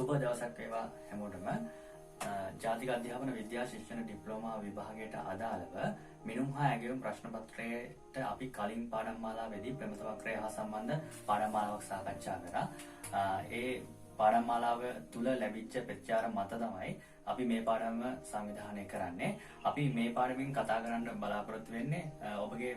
සුබ දවසක් වේවා හැමෝටම. ජාතික අධ්‍යාපන විද්‍යා ශික්ෂණ ඩිප්ලෝමා විභාගයට අදාළව මිනුම් හා ඇගයුම් ප්‍රශ්න පත්‍රයට අපි කලින් පාඩම් මාලාවේදී ප්‍රමිත වක්‍රය හා සම්බන්ධ පාඩම් මාලාවක් සාකච්ඡා කරා. ඒ පාඩම් මාලාව තුල ලැබිච්ච ප්‍රතිචාර මත තමයි අපි මේ පාඩම සංවිධානය කරන්නේ. අපි මේ පාඩමින් කතා කරන්න බලාපොරොත්තු වෙන්නේ ඔබගේ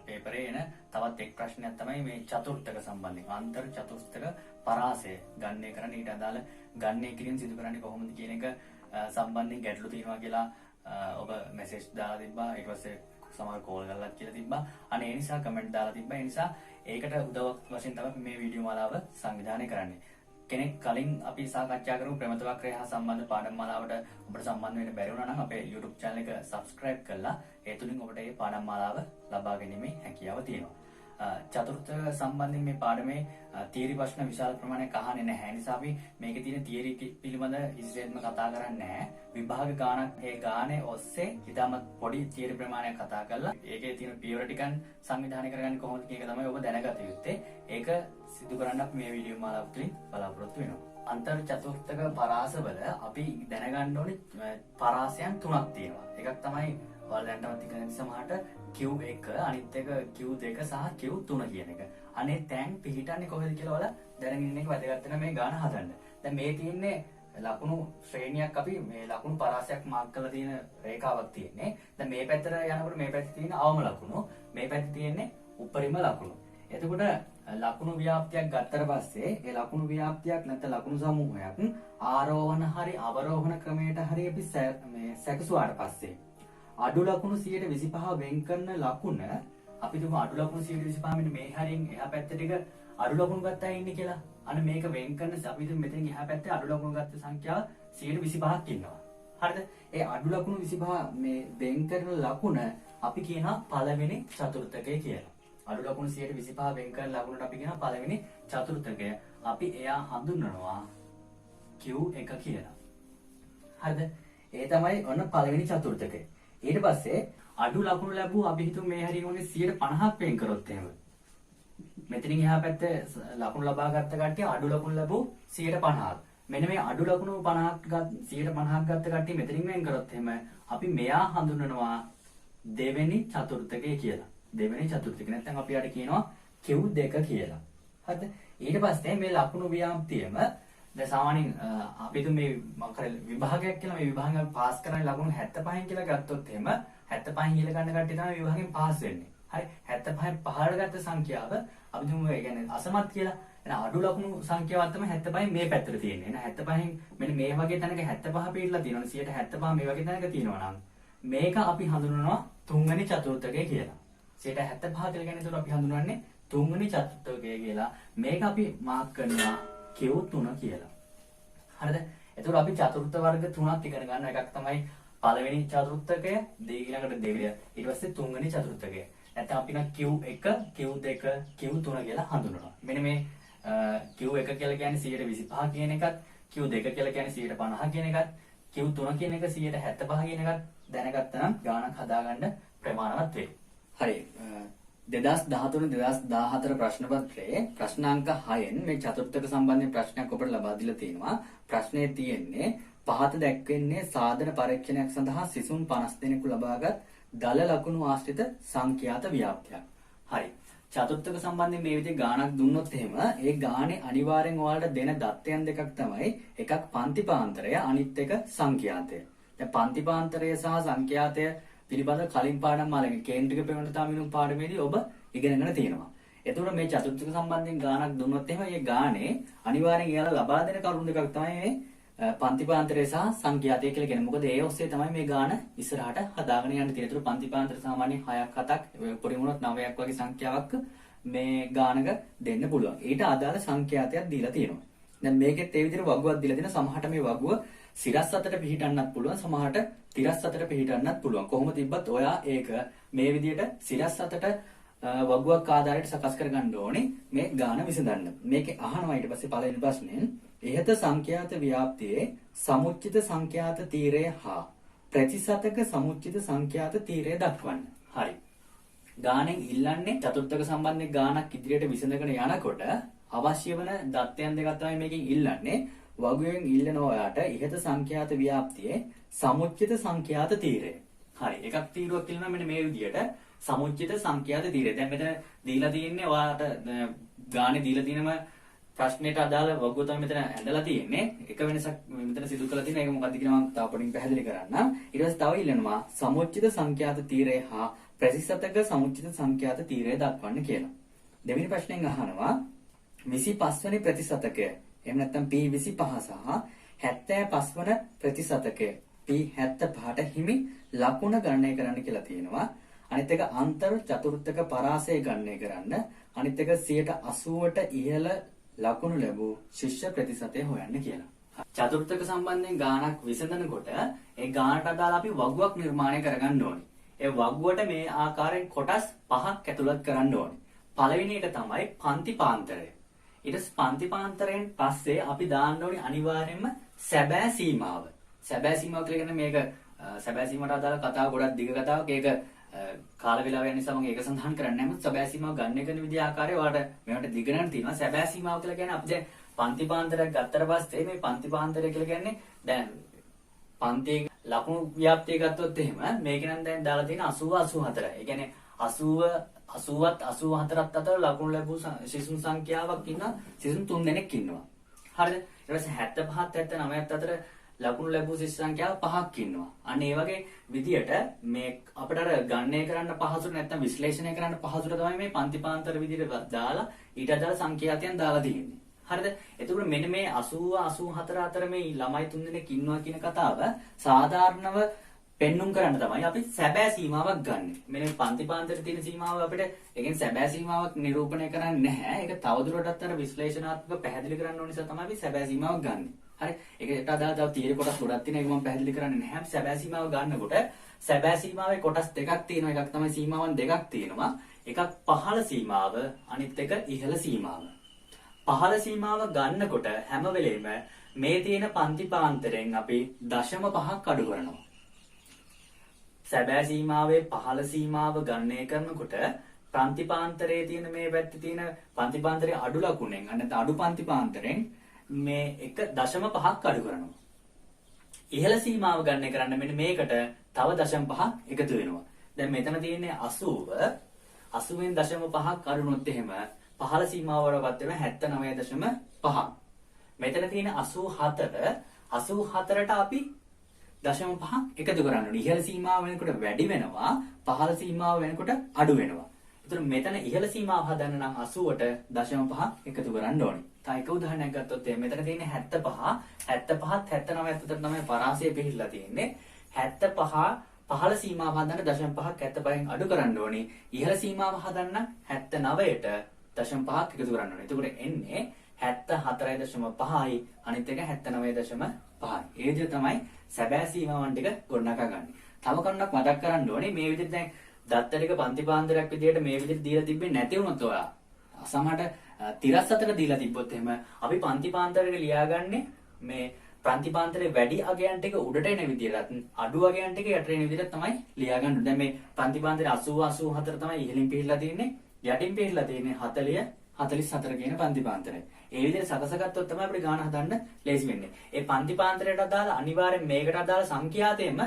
පේපරේ එන තවත් එක් ප්‍රශ්නයක් තමයි මේ චතුර්ථක සම්බන්ධයෙන් අන්තර් චතුර්ථක පරාසය ගණනය කරන්න ඊට අදාළ ගණනය කිරීම සිදු කරන්නේ කොහොමද කියන එක සම්බන්ධයෙන් ගැටලු තියෙනවා කියලා ඔබ මෙසේජ් දාලා තිබ්බා. ඊට පස්සේ සමහර කෝල් කරලා කියලා තිබ්බා. අනේ ඒ නිසා කමෙන්ට් දාලා තිබ්බා. ඒ නිසා ඒකට උදව්වක් වශයෙන් තමයි මේ වීඩියෝ මාලාව සංවිධානය කරන්නේ. කෙනෙක් කලින් අපි සාකච්ඡා කරමු ප්‍රමිත වක්‍රය හා සම්බන්ධ පාඩම් මාලාවට ඔබට සම්බන්ධ වෙන්න බැරි වුණා නම් අපේ YouTube channel එක subscribe කරලා ඒ තුලින් ඔබට මේ පාඩම් මාලාව ලබා ගැනීමේ හැකියාව තියෙනවා. චතුර්ථ සම්බන්ධයෙන් මේ පාඩමේ තියරි ප්‍රශ්න විශාල ප්‍රමාණයක් අහන්නේ නැහැ. ඒ නිසා අපි මේකේ තියෙන තියරි පිළිබඳ ඉස්සෙල්ම කතා කරන්නේ නැහැ. විභාග ගානක් ඒ ගානේ ඔස්සේ ඊටමත් පොඩි තියරි ප්‍රමාණයක් කතා කරලා ඒකේ තියෙන පියවර ටිකන් සංවිධානය කරගන්නේ කොහොමද කියන එක තමයි ඔබ දැනගත යුත්තේ. ඒක සිදු කරන්න අපි මේ වීඩියෝ මාලාව තුලින් බලාපොරොත්තු වෙනවා. අන්තර් චතුර්ථක පරාසවල අපි දැනගන්න ඕනේ පරාසයන් තුනක් තියෙනවා. එකක් තමයි ඔයාලා දැනටමත් ඉගෙන ගන්න සමහරට Q1 අනිත් එක Q2 සහ Q3 කියන එක. අනේ තැන් පිළිටන්නේ කොහෙද කියලා ඔයාලා දැනගෙන ඉන්න එක වැදගත් වෙනවා මේ ගාන හදන්න. දැන් මේ තියෙන්නේ ලකුණු ශ්‍රේණියක් අපි මේ ලකුණු පරාසයක් මාක් කරලා තියෙන රේඛාවක් තියෙන්නේ. දැන් මේ පැත්තට යනකොට මේ පැත්තේ තියෙන අවම ලකුණු, මේ පැත්තේ තියෙන්නේ උපරිම ලකුණු. එතකොට ලකුණු ව්‍යාප්තියක් ගත්තට පස්සේ ඒ ලකුණු ව්‍යාප්තියක් නැත්නම් ලකුණු සමූහයක් ආරෝහණ හරි අවරෝහණ ක්‍රමයට හරි අපි මේ සැකසුවාට පස්සේ අඩු ලකුණු 125 වෙන් කරන ලකුණ අපි දුමු අඩු ලකුණු 125 මෙන්න මේ හරියෙන් එහා පැත්ත ටික අඩු ලකුණු ගත්තා ඉන්නේ කියලා. අන්න මේක වෙන් කරන අපි දුමු මෙතෙන් එහා පැත්තේ අඩු ලකුණු ගත්ත සංඛ්‍යාව 125ක් ඉන්නවා. හරිද? ඒ අඩු ලකුණු 25 මේ වෙන් කරන ලකුණ අපි කියනවා පළවෙනි චතුර්ථකය කියලා. අඩු ලකුණු 125 වෙන් කරන ලකුණට අපි කියනවා පළවෙනි චතුර්ථකය. අපි එයා හඳුන්වනවා Q1 කියලා. හරිද? ඒ තමයි ඔන්න පළවෙනි චතුර්ථකය. ඊට පස්සේ අඩු ලකුණු ලැබුව අපි හිතමු මේ හරිය මොනේ 150ක් වෙන් කරොත් එහෙම. මෙතනින් එහා පැත්තේ ලකුණු ලබා ගත්ත කට්ටිය අඩු ලකුණු ලැබුව 150ක්. මෙන්න මේ අඩු ලකුණු 150ක් ගත්ත කට්ටිය මෙතනින් වෙන් කරොත් එහෙම අපි මෙයා හඳුන්වනවා දෙවෙනි චතුර්ථකය කියලා. දෙවෙනි චතුර්ථකය නැත්නම් අපි යට කියනවා Q2 කියලා. හරිද? ඊට පස්සේ මේ ලකුණු ව්‍යාප්තියම දැන් සාමාන්‍යයෙන් අපි මේ විභාගයක් කියලා මේ විභාගයෙන් පාස් කරන්නේ ලකුණු 75න් කියලා ගත්තොත් එහෙම 75න් ඉහළ ගන්න කට්ටිය තමයි විභාගයෙන් පාස් වෙන්නේ. හරි 75න් පහළට ගත්ත සංඛ්‍යාව අපි දුමු ඒ කියන්නේ අසමත් කියලා. එහෙනම් අඩු ලකුණු සංඛ්‍යාවක් තමයි 75න් මේ පැත්තට තියෙන්නේ. එහෙනම් 75න් මෙන්න මේ වගේ තැනක 75 පිටලා තියෙනවනේ 175 මේ වගේ තැනක තියෙනවා නම් මේක අපි හඳුන්වනවා තුන්වෙනි චතුර්ථකය කියලා. 175 කියලා කියන්නේ ඒක අපි හඳුන්වන්නේ තුන්වෙනි චතුර්ථකය කියලා. මේක අපි මාක් කරනවා Q3 කියලා. හරිද? එතකොට අපි චතුර්ථ වර්ග තුනක් ඉගෙන ගන්න. එකක් තමයි පළවෙනි චතුර්ථකය, ඊළඟට දෙවෙනි, ඊට පස්සේ තුන්වෙනි චතුර්ථකය. නැත්නම් අපි නම් Q1, Q2, Q3 කියලා හඳුන්වනවා. මෙන්න මේ Q1 කියලා කියන්නේ 125 කියන එකත්, Q2 කියලා කියන්නේ 150 කියන එකත්, Q3 කියන එක 175 කියන එකත් දැනගත්තා නම් ගාණක් හදාගන්න ප්‍රමාණවත් වෙයි. හරි. 2013-2014 ප්‍රශ්න පත්‍රයේ ප්‍රශ්නාංක 6න් මේ චතුර්ථක සම්බන්ධයෙන් ප්‍රශ්නයක් ඔබට ලබා දීලා තියෙනවා. ප්‍රශ්නේ තියෙන්නේ පහත දැක්වෙන්නේ සාධන පරීක්ෂණයක් සඳහා සිසුන් 50 දෙනෙකු ලබාගත් දල ලකුණු ආශ්‍රිත සංඛ්‍යාත ව්‍යාප්තියක්. හරි. චතුර්ථක සම්බන්ධයෙන් මේ විදිහේ ගාණක් දුන්නොත් එහෙම ඒ ගාණේ අනිවාර්යෙන් ඔයාලට දෙන දත්තයන් දෙකක් තමයි එකක් පන්තිපාන්තරය අනිත් එක සංඛ්‍යාතය. දැන් පන්තිපාන්තරය සහ සංඛ්‍යාතය පිළිබඳ කලින් පාඩම් මාලාවේ කේන්ද්‍රික ප්‍රවණතා මිනුම් පාඩමේදී ඔබ ඉගෙනගෙන තියෙනවා. එතකොට මේ චතුර්ථක සම්බන්ධයෙන් ගාණක් දුන්නොත් එහෙම ඒ ගාණේ අනිවාර්යෙන් එයාලා ලබා දෙන කරුණු දෙකක් තමයි මේ පන්තිපාන්තරය සහ සංඛ්‍යාතය කියලා කියන්නේ. මොකද ඒ ඔස්සේ තමයි මේ ගාණ ඉස්සරහට හදාගෙන යන්න තියෙන්නේ. ඒතර පන්තිපාන්තර සාමාන්‍යයෙන් 6ක් 7ක් පරිමුණත් 9ක් වගේ සංඛ්‍යාවක් මේ ගාණක දෙන්න පුළුවන්. ඊට අදාළ සංඛ්‍යාතයක් දීලා තියෙනවා. දැන් මේකෙත් ඒ විදිහට වගුවක් දීලා තියෙන සමහරට මේ වගුව සිරස් අතට පිහිටන්නත් පුළුවන් සමහරට තිරස් අතට පිහිටන්නත් පුළුවන්. කොහොම තිබ්බත් ඔයා ඒක මේ විදිහට සිරස් අතට වගුවක් ආධාරයට සකස් කරගන්න ඕනේ මේ ගාන විසඳන්න. මේකේ අහනවා ඊට පස්සේ පළවෙනි ප්‍රශ්නෙන් ඉහත සංඛ්‍යාත ව්‍යාප්තියේ සමුච්චිත සංඛ්‍යාත තීරය හා ප්‍රතිශතක සමුච්චිත සංඛ්‍යාත තීරය දක්වන්න. හරි. ගානෙන් ඉල්ලන්නේ චතුර්ථක සම්බන්ධයෙන් ගානක් ඉදිරියට විසඳගෙන යනකොට අවශ්‍ය වන දත්තයන් දෙකක් තමයි මේකෙන් ඉල්ලන්නේ. වගුවෙන් ඉල්ලන ඔයාට ඉහත සංඛ්‍යාත ව්‍යාප්තියේ සමුච්චිත සංඛ්‍යාත තීරය. හරි. එකක් තීරුවක් කියනවා මෙන්න මේ විදියට සමුච්චිත සංඛ්‍යාත තීරය. දැන් මෙතන දීලා තියෙන්නේ ඔයාට ගානේ දීලා තියෙනම ප්‍රශ්නෙට අදාළ වගුව තමයි මෙතන ඇඳලා තියෙන්නේ. එක වෙනසක් මෙතන සිදු කරලා තියෙන එක මොකක්ද කියලා මම තව පොඩ්ඩක් පැහැදිලි කරන්නම්. ඊට පස්සේ තව ඉල්ලනවා සමුච්චිත සංඛ්‍යාත තීරය හා ප්‍රතිශතක සමුච්චිත සංඛ්‍යාත තීරය දක්වන්න කියලා. දෙවෙනි ප්‍රශ්නෙන් අහනවා 25 වෙනි ප්‍රතිශතකය එහෙම නැත්නම් P25 සහ 75 වන ප්‍රතිශතකය P75ට හිමි ලකුණ ගණනය කරන්න කියලා තියෙනවා. අනිත් එක අන්තර් චතුර්ථක පරාසය ගණනය කරන්න. අනිත් එක 80ට ඉහළ ලකුණු ලැබූ ශිෂ්‍ය ප්‍රතිශතය හොයන්න කියලා. චතුර්ථක සම්බන්ධයෙන් ගාණක් විසඳනකොට ඒ ගාණට අදාළ අපි වගුවක් නිර්මාණය කරගන්න ඕනේ. ඒ වගුවට මේ ආකාරයෙන් කොටස් 5ක් ඇතුළත් කරන්න ඕනේ. පළවෙනි එක තමයි පන්තිපාන්තරය. ඊට පන්තිපාන්තරයෙන් පස්සේ අපි දාන්න ඕනේ අනිවාර්යයෙන්ම සැබෑ සීමාව. සැබෑ සීමාව කියලා කියන්නේ මේක සැබෑ සීමාවට අදාළ කතාව ගොඩක් දිග කතාවක්. ඒක කාල වේලාව යන නිසා මම ඒක සඳහන් කරන්නේ නැහැ. මොකද සැබෑ සීමාව ගන්න කරන විදිහ ආකාරය ඔයාලට මේවට දිගනන තියෙනවා. සැබෑ සීමාව කියලා කියන්නේ අපි දැන් පන්තිපාන්තරයක් ගත්තට පස්සේ මේ පන්තිපාන්තරය කියලා කියන්නේ දැන් පන්තියේ ලකුණු ව්‍යාප්තිය ගත්තොත් එහෙම මේක නම් දැන් දාලා තියෙන 80 84. ඒ කියන්නේ 80 80ත් 84ත් අතර ලකුණු ලැබූ සිසුන් සංඛ්‍යාවක් ඉන්නවා. සිසුන් 3 දෙනෙක් ඉන්නවා. හරිද? ඊට පස්සේ 75ත් 79ත් අතර ලකුණු ලැබූ ශිෂ්‍ය සංඛ්‍යාව 5ක් ඉන්නවා. අන්න ඒ වගේ විදියට මේ අපිට අර ගණනය කරන්න පහසුට නැත්නම් විශ්ලේෂණය කරන්න පහසුට තමයි මේ පන්තිපාන්තර විදියට දාලා ඊට අදාළ සංඛ්‍යාතයන් දාලා තියෙන්නේ. හරිද? එතකොට මෙන්න මේ 80 84 අතර මේ ළමයි 3 දෙනෙක් ඉන්නවා කියන කතාව සාධාරණව පෙන්눔 කරන්න තමයි අපි සැබෑ සීමාවක් ගන්නෙ. මෙන්න පන්තිපාන්තරේ තියෙන සීමාව අපිට ඒකෙන් සැබෑ සීමාවක් නිරූපණය කරන්නේ නැහැ. ඒක තවදුරටත් අර විශ්ලේෂණාත්මක පැහැදිලි කරන්න ඕන නිසා තමයි අපි සැබෑ සීමාවක් ගන්නෙ. හරි. ඒකට අදාළ තව තීර කොටස් ගොඩක් තියෙනවා. ඒක මම පැහැදිලි කරන්නේ නැහැ. සැබෑ සීමාව ගන්නකොට සැබෑ සීමාවේ කොටස් දෙකක් තියෙනවා. එකක් තමයි සීමාවන් දෙකක් තියෙනවා. එකක් පහළ සීමාව, අනිත් එක ඉහළ සීමාව. පහළ සීමාව ගන්නකොට හැම වෙලෙම මේ තියෙන පන්තිපාන්තරයෙන් අපි 0.5ක් අඩු කරනවා. සැබෑ සීමාවේ පහළ සීමාව ගණනය කරනකොට පන්තිපාන්තරයේ තියෙන මේ පැත්තේ තියෙන පන්තිපාන්තරයේ අඩු ලකුණෙන් අන්නත අඩු පන්තිපාන්තරයෙන් මේ 1.5ක් අඩු කරනවා. ඉහළ සීමාව ගණනය කරන්න මෙන්න මේකට තව 0.5ක් එකතු වෙනවා. දැන් මෙතන තියෙන්නේ 80 80න් 0.5ක් අඩුනොත් එහෙම පහළ සීමාව වලපත් වෙනවා 79.5. මෙතන තියෙන 84 84ට අපි 0.5ක් එකතු කරන්න ඕනේ. ඉහළ සීමාව වෙනකොට වැඩි වෙනවා, පහළ සීමාව වෙනකොට අඩු වෙනවා. ඒතර මෙතන ඉහළ සීමාව හදන්න නම් 80ට 0.5ක් එකතු කරන්න ඕනේ. තව එක උදාහරණයක් ගත්තොත් මෙතන තියෙන 75 75ත් 79ත් අතර තමයි පරාසය පිළිහිලා තියෙන්නේ. 75 පහළ සීමාව හදන්න 0.5ක් 75න් අඩු කරන්න ඕනේ. ඉහළ සීමාව හදන්න 79ට 0.5ක් එකතු කරන්න ඕනේ. එතකොට එන්නේ 74.5යි අනිත් එක 79.5යි. ඒ විදිහ තමයි සැබෑ සීමාවන් ටික ගොඩනගා ගන්න. තව කරුණක් මතක් කරන්න ඕනේ මේ විදිහට දැන් දත්තරික පන්තිපාන්තරයක් විදිහට මේ විදිහට දීලා තිබෙන්නේ නැති වුණොත් ඔයා සමහරට තිරස් අතර දීලා තිබ්බොත් එහෙම අපි පන්තිපාන්තරයක ලියාගන්නේ මේ පන්තිපාන්තරේ වැඩි අගයන් ටික උඩට එන විදිහට අඩු අගයන් ටික යට එන විදිහට තමයි ලියාගන්න. දැන් මේ පන්තිපාන්තරේ 80 84 තමයි ඉහළින් පිළිලා තියෙන්නේ. යටින් පිළිලා තියෙන්නේ 40 44 කියන පන්තිපාන්තරය. ඒ විදිහට සකසගත්තොත් තමයි අපිට ගාන හදන්න ලේසි වෙන්නේ. ඒ පන්තිපාන්තරයට අදාළ අනිවාර්යෙන් මේකට අදාළ සංඛ්‍යාතයෙන්ම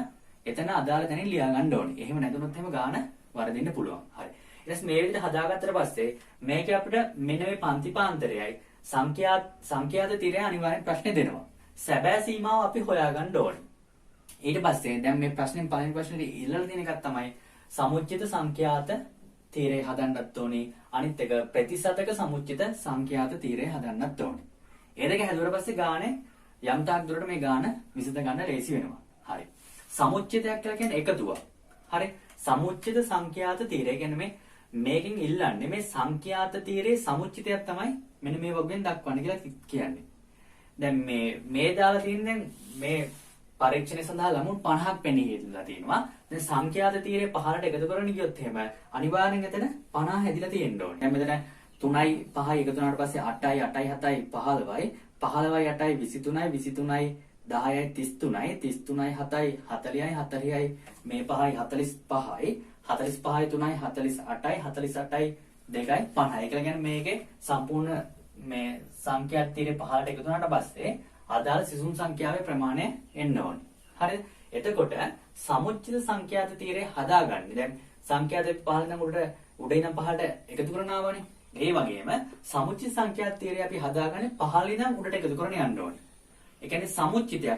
එතන අදාළ තැනින් ලියා ගන්න ඕනේ. එහෙම නැතුනොත් එහෙම ගාන වරදින්න පුළුවන්. හරි. ඊට පස්සේ මේ විදිහට හදාගත්තට පස්සේ මේක අපිට මෙන්න මේ පන්තිපාන්තරයයි සංඛ්‍යාත තීරය අනිවාර්යෙන් ප්‍රශ්නේ දෙනවා. සැබෑ සීමාව අපි හොයාගන්න ඕනේ. ඊට පස්සේ දැන් මේ ප්‍රශ්නේ පළවෙනි ප්‍රශ්නේ ඉල්ලලා තියෙන එකක් තමයි සමුච්චිත සංඛ්‍යාත තීරය හදන්නත් ඕනේ. අනිත් එක ප්‍රතිශතක සමුච්චිත සංඛ්‍යාත තීරය හදන්නත් ඕනේ. ඒ දෙක හැදුවට පස්සේ ගානේ යම් තාක් දුරට මේ ගාන විසඳ ගන්න ලේසි වෙනවා. හරි. සමුච්චිතයක් කියලා කියන්නේ එකතුවක්. හරි. සමුච්චිත සංඛ්‍යාත තීරය කියන්නේ මේකෙන් ඉල්ලන්නේ මේ සංඛ්‍යාත තීරයේ සමුච්චිතයක් තමයි මෙන්න මේ වගේන් දක්වන්න කියලා කියන්නේ. දැන් මේ දාලා තියෙන මේ පරීක්ෂණය සඳහා ළමුන් 50ක් පෙනී හිටලා තියෙනවා. දැන් සංඛ්‍යාත තීරය පහළට එකතු කරන්න ගියොත් එහෙම අනිවාර්යෙන් එතන 50 හැදිලා තියෙන්න ඕනේ. දැන් මෙතන 3යි 5යි එකතු වුණාට පස්සේ 8යි 8යි 7යි 15යි 15යි 8යි 23යි 23යි 10යි 33යි 33යි 7යි 40යි 40යි මේ 5යි 45යි 45යි 3යි 48යි 48යි 2යි 50යි කියලා කියන්නේ මේකේ සම්පූර්ණ මේ සංඛ්‍යාත තීරය පහළට එකතු වුණාට පස්සේ අදාළ සිසුන් සංඛ්‍යාවේ ප්‍රමාණය එන්න ඕනේ. හරිද? එතකොට සමුච්චිත සංඛ්‍යාත තීරය හදාගන්නේ. දැන් සංඛ්‍යාත 15 නම් උඩ ඉඳන් පහළට එකතු කරනවානේ. ඒ වගේම සමුච්චිත සංඛ්‍යාත තීරය අපි හදාගන්නේ 15 ඉඳන් උඩට එකතු කරන යන්න ඕනේ. ඒ කියන්නේ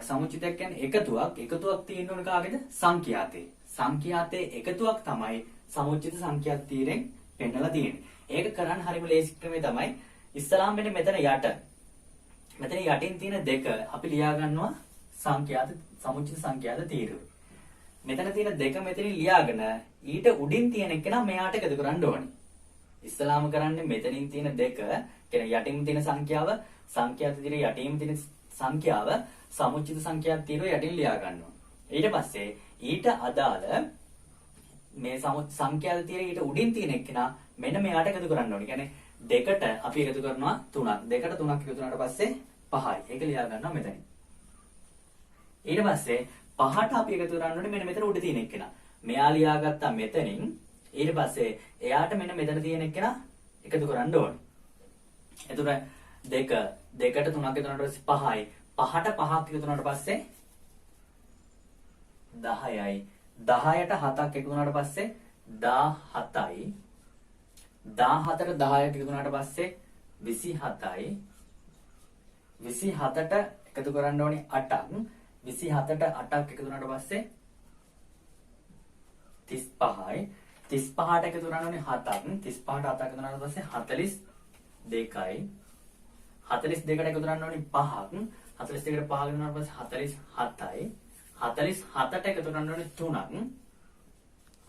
සමුච්චිතයක් කියන්නේ එකතුවක් තියෙන්න ඕන කාගේද? සංඛ්‍යාතේ. සංඛ්‍යාතේ එකතුවක් තමයි සමුච්චිත සංඛ්‍යාත තීරයෙන් පෙන්නලා තියෙන්නේ. ඒක කරන්න හරිම ලේසි ක්‍රමය තමයි ඉස්සලාම් මෙන්න මෙතන යටින් තියෙන දෙක අපි ලියා ගන්නවා සමුච්චිත සංඛ්‍යාත තීරය. මෙතන තියෙන දෙක මෙතනින් ලියාගෙන ඊට උඩින් තියෙන එක නම් මෙයාට එකතු කරන්න ඕනේ. ඉස්සලාම කරන්නේ මෙතනින් තියෙන දෙක කියන්නේ යටින් තියෙන සංඛ්‍යාව සංඛ්‍යාත තීරය යටින් තියෙන සංඛ්‍යාව සමුච්චිත සංඛ්‍යාත තීරය යටින් ලියා ගන්නවා. ඊට පස්සේ ඊට අදාළ මේ සංඛ්‍යාත තීරය ඊට උඩින් තියෙන එක නා මෙන්න මෙයාට එකතු කරන්න ඕනේ. කියන්නේ දෙකට අපි එකතු කරනවා 3ක්. දෙකට 3ක් එකතු වුණාට පස්සේ 5යි. ඒක ලියා ගන්නවා මෙතනින්. ඊට පස්සේ 5ට අපි එකතු කරන්න ඕනේ මෙන්න මෙතන උඩ තියෙන එක නා. මෙයා ලියාගත්තා මෙතනින්. ඊට පස්සේ එයාට මෙන්න මෙතන තියෙන එක නා එකතු කරන්න ඕනේ. එතකොට දෙකට 3ක් එකතු වුණාට පස්සේ 5යි. 5ට 5ක් එකතු වුණාට පස්සේ 10යි. 10ට 7ක් එකතු වුණාට පස්සේ 17යි. 17ට 10ක් එකතු වුණාට පස්සේ 27යි. 27ට එකතු කරන්න ඕනේ 8ක්. 27ට 8ක් එකතු වුණාට පස්සේ 35යි. 35ට එකතු කරන්න ඕනේ 7ක්. 35ට 7ක් එකතු වුණාට පස්සේ 42යි. 42ට එකතු කරන්න ඕනේ 5ක්. 42ට 5 එකතු වුණාට පස්සේ 47යි. 47ට එකතු කරන්න ඕනේ 3ක්.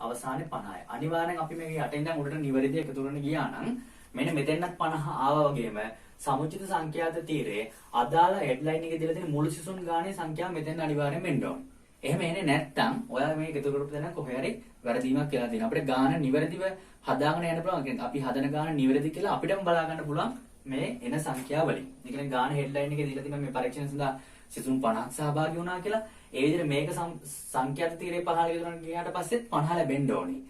අවසානයේ 50යි. අනිවාර්යෙන් අපි මේක යටින් ඉඳන් උඩට නිවැරදි එකතු කරන්න ගියා නම් මෙන්න මෙතෙන්වත් 50 ආවා වගේම සමුචිත සංඛ්‍යාත තීරයේ අදාළ හෙඩ්ලයින් එකේ දීලා තියෙන මුළු සිසුන් ගානේ සංඛ්‍යාව මෙතෙන් අනිවාර්යෙන් වෙන්න ඕනේ. එහෙම එන්නේ නැත්නම් ඔයා මේක එකතු කරපු දැන කොහේ හරි වැරදීමක් කියලා තියෙනවා. අපිට ගාන නිවැරදිව හදාගෙන යන්න පුළුවන්. අපි හදන ගාන නිවැරදි කියලා අපිටම බලා ගන්න පුළුවන් මේ එන සංඛ්‍යාව වලින්. ඒ කියන්නේ ගාන හෙඩ්ලයින් එකේ දීලා තියෙනවා මේ පරීක්ෂණ සඳහා සිසුන් 50ක් සහභාගී වුණා කියලා. ඒ විදිහට මේක සංඛ්‍යාත තීරයේ 15 එකතු ගියාට පස්සෙත් 50 ලැබෙන්න ඕනේ.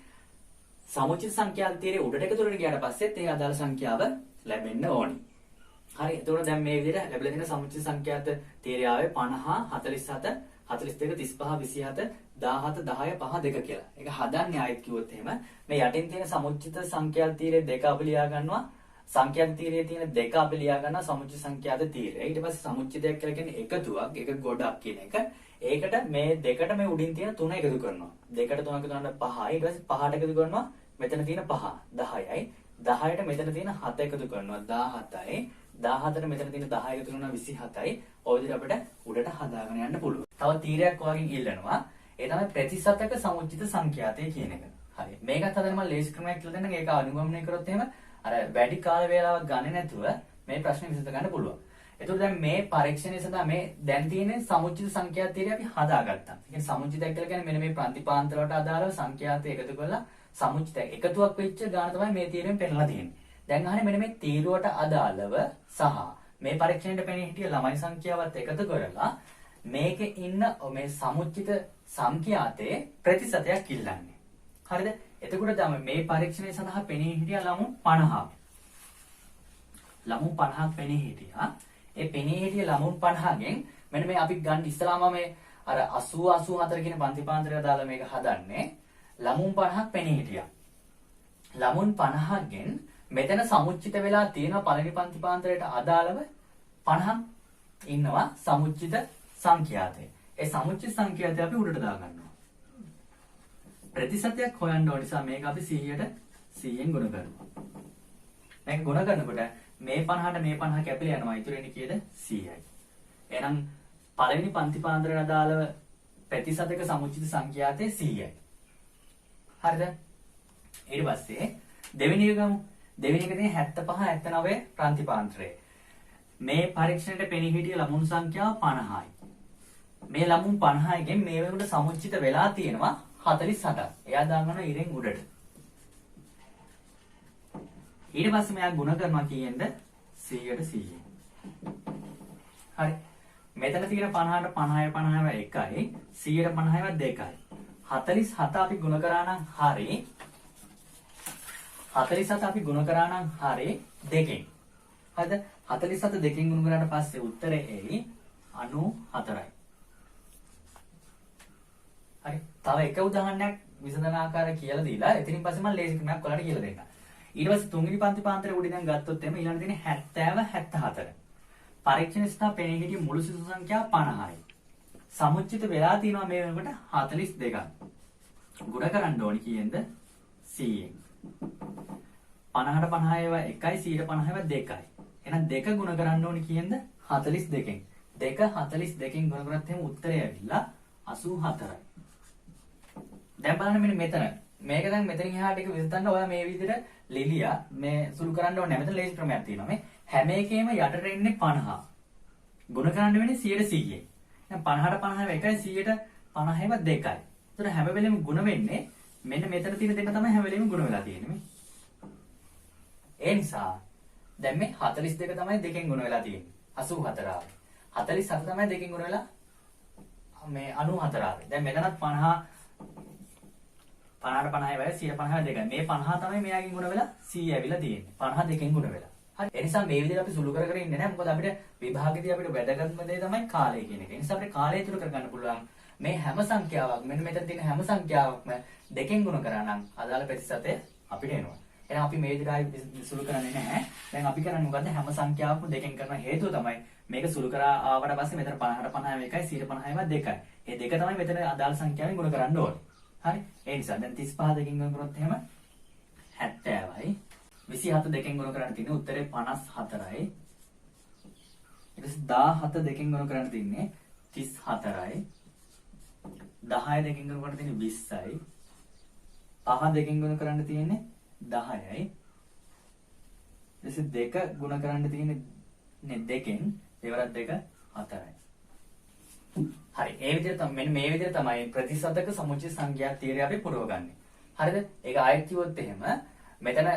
සමුචිත සංඛ්‍යාත තීරයේ උඩට එකතු කරගෙන ගියාට පස්සෙත් ඒ අදාළ සංඛ්‍යාව ලැබෙන්න ඕනේ. හරි. එතකොට දැන් මේ විදිහට ලැබිලා තියෙන සමුචිත සංඛ්‍යාත තීරය ආවේ 50 47 42 35 27 17 10 5 2 කියලා. ඒක හදන්නේ ආයෙත් කිව්වොත් එහෙම මේ යටින් තියෙන සමුචිත සංඛ්‍යාත තීරයේ දෙක අපි ලියා ගන්නවා. සංඛ්‍යාත තීරයේ තියෙන දෙක අපි ලියා ගන්නවා සමුචිත සංඛ්‍යාත තීරය. ඊට පස්සේ සමුච්චිතයක් කියලා කියන්නේ එකතුවක්, එක ගොඩක් කියන එක. ඒකට මේ දෙකට මේ උඩින් තියෙන 3 එකතු කරනවා. දෙකට 3 එකතු කරනකොට 5යි. ඊට පස්සේ 5ට එකතු කරනවා මෙතන තියෙන 5 10යි. 10ට මෙතන තියෙන 7 එකතු කරනවා 17යි. 17ට මෙතන තියෙන 10 එකතු කරනවා 27යි. ඔය විදිහට අපිට උඩට හදාගෙන යන්න පුළුවන්. තව තීරයක් ඔයගෙන් ඉල්ලනවා. ඒ තමයි ප්‍රතිශතක සමුච්චිත සංඛ්‍යාතය කියන එක. හරි. මේකත් හදන්න මම ලේසි ක්‍රමයක් කියලා දෙන්නම්. ඒක අනුගමනය කරොත් එහෙම අර වැඩි කාල වේලාවක් ගන්නේ නැතුව මේ ප්‍රශ්නේ විසඳ ගන්න පුළුවන්. එතකොට දැන් මේ පරීක්ෂණය සඳහා මේ දැන් තියෙන සමුච්චිත සංඛ්‍යාත තීරය අපි හදාගත්තා. ඒ කියන්නේ සමුච්චිතයක් කියලා කියන්නේ මෙන්න මේ ප්‍රතිපාන්තර වලට අදාළව සංඛ්‍යාත එකතු කරලා සමුච්චිතයක් එකතුවක් වෙච්ච ගාන තමයි මේ තීරයෙන් පෙන්නලා තියෙන්නේ. දැන් අහන්නේ මෙන්න මේ තීරුවට අදාළව සහ මේ පරීක්ෂණයට පෙනී හිටිය ළමයි සංඛ්‍යාවත් එකතු කරලා මේකේ ඉන්න මේ සමුච්චිත සංඛ්‍යාතයේ ප්‍රතිශතයක් ඉල්ලන්නේ. හරිද? එතකොට තමයි මේ පරීක්ෂණය සඳහා පෙනී හිටිය ළමුන් 50ක්. ළමුන් 50ක් පෙනී හිටියා. ඒ පෙනී හිටිය ළමුන් 50ගෙන් මෙන්න මේ අපි ගන්න ඉස්සලාම මේ අර 80 84 කියන පන්තිපාන්තරය දාලා මේක හදන්නේ. ළමුන් 50ක් පෙනී හිටියා. ළමුන් 50ගෙන් මෙතන සමුච්චිත වෙලා තියෙන පළවෙනි පන්තිපාන්තරයට අදාළව 50ක් ඉන්නවා සමුච්චිත සංඛ්‍යාතය. ඒ සමුච්චිත සංඛ්‍යාතය අපි උඩට දාගන්නවා. ප්‍රතිශතයක් හොයන්න ඕන නිසා මේක අපි 100ෙන් ගුණ කරනවා. දැන් ගුණ කරනකොට මේ 50ට මේ 50 කැපිලා යනවා. ඉතුරු වෙන්නේ කීයද? 100යි. එහෙනම් පළවෙනි පන්තිපාන්තරයට අදාළව ප්‍රතිශතක සමුච්චිත සංඛ්‍යාතය 100යි. හරිද? ඊට පස්සේ දෙවෙනි එක ගමු. දෙවෙනි එක තියෙන 75 79 ප්‍රතිපාන්තරය. මේ පරීක්ෂණයට පෙනී හිටිය ළමුන් සංඛ්‍යාව 50යි. මේ ළමුන් 50ගෙන් මේ වෙනකොට සමුච්චිත වෙලා තියෙනවා 47ක්. එයා දාගන්නවා ඉරෙන් උඩට. ඊට පස්සේ මෙයා ගුණ කරනවා කීයෙන්ද? 100ට 100. හරි. මෙතන තියෙන 50ට 50යි 1යි 100ට 50යි 2යි. 47 අපි ගුණ කරා නම් හරි. 47 අපි ගුණ කරා නම් හරි දෙකෙන්. හරිද? 47 දෙකෙන් ගුණ කරාට පස්සේ උත්තරේ එයි 94යි. හරි. තව එක උදාහරණයක් විසඳන ආකාරය කියලා දීලා එතනින් පස්සේ මම ලේසි ක්‍රමයක් ඔයාලට කියලා දෙන්නම්. ඊට පස්සේ තුන්වෙනි පන්ති පාන්තරේ උඩින් දැන් ගත්තොත් එimhe ඊළඟ තියෙන්නේ 70 74. පරීක්ෂණ ස්ථා පෙනී හිටිය මුළු සිසු සංඛ්‍යාව 50යි. සමුච්චිත වෙලා තියෙනවා මේ වෙනකොට 42ක්. ගුණ කරන්න ඕනි කීයෙන්ද? 100ෙන්. 50ට 50 ඒවා 1යි 100ට 50 ඒවා 2යි. එහෙනම් 2 ගුණ කරන්න ඕනි කීයෙන්ද? 42ෙන්. 2 42ෙන් ගුණ කරත් එහෙනම් උත්තරය ඇවිල්ලා 84යි. දැන් බලන්න මෙන්න මෙතන. මේක දැන් මෙතනින් එහාට එක විසඳන්න ඔයා මේ විදිහට ලිලියා මේ සුළු කරන්න ඕනේ නැහැ. මෙතන ලේසි ක්‍රමයක් තියෙනවා. මේ හැම එකේම යටට එන්නේ 50. ගුණ කරන්න වෙන්නේ 100ට 100ෙන්. දැන් 50ට 50 ඒවා 1යි 100ට 50 ඒවා 2යි. ඒතර හැම වෙලෙම ගුණ වෙන්නේ මෙන්න මෙතන තියෙන දෙක තමයි හැම වෙලෙම ගුණ වෙලා තියෙන්නේ මේ. ඒ නිසා දැන් මේ 42 තමයි දෙකෙන් ගුණ වෙලා තියෙන්නේ. 84 ආවේ. 47 තමයි දෙකෙන් ගුණ වෙලා මේ 94 ආවේ. දැන් මෙතනත් 50ට 50 වයි 150 දෙකයි. මේ 50 තමයි මෙයාගෙන් ගුණ වෙලා 100 ඇවිල්ලා තියෙන්නේ. 50 දෙකෙන් ගුණ වෙලා. හරි. ඒ නිසා මේ විදිහට අපි සුළු කර ඉන්නේ නැහැ. මොකද අපිට විභාගෙදී අපිට වැදගත්ම දේ තමයි කාලය කියන එක. ඒ නිසා අපිට කාලය තුල කරගන්න පුළුවන් මේ හැම සංඛ්‍යාවක් මෙන්න මෙතන තියෙන හැම සංඛ්‍යාවක්ම දෙකෙන් ගුණ කරා නම් අදාළ ප්‍රතිශතය අපිට එනවා. එහෙනම් අපි මේ විදිහට සුළු කරන්නේ නැහැ. දැන් අපි කරන්නේ මොකද්ද? හැම සංඛ්‍යාවක්ම දෙකෙන් කරන හේතුව තමයි මේක සුළු කරා ආවට පස්සේ මෙතන 50ට 50 එකයි 150 ඒවා 2යි. මේ දෙක තමයි මෙතන අදාළ සංඛ්‍යාවෙන් ගුණ කරන්න ඕනේ. හරි. ඒ නිසා දැන් 35 දෙකෙන් ගුණ කරොත් එහෙම 70යි. 27 දෙකෙන් ගුණ කරන්න තියෙන්නේ උත්තරේ 54යි. ඊට පස්සේ 17 දෙකෙන් ගුණ කරන්න තියෙන්නේ 34යි. 10 දෙකෙන් ගුණ කරන්න තියෙන්නේ 20යි. 5 දෙකෙන් ගුණ කරන්න තියෙන්නේ 10යි. ඊට දෙක ගුණ කරන්න තියෙන්නේ නේ දෙකෙන් දෙවරක් දෙක 4යි. හරි. ඒ විදිහට තමයි මෙන්න මේ විදිහට තමයි ප්‍රතිශතක සමුච්චය සංඛ්‍යා තීරය අපි පුරවගන්නේ. හරිද? ඒක ආයෙත් කිව්වොත් එහෙම මෙතන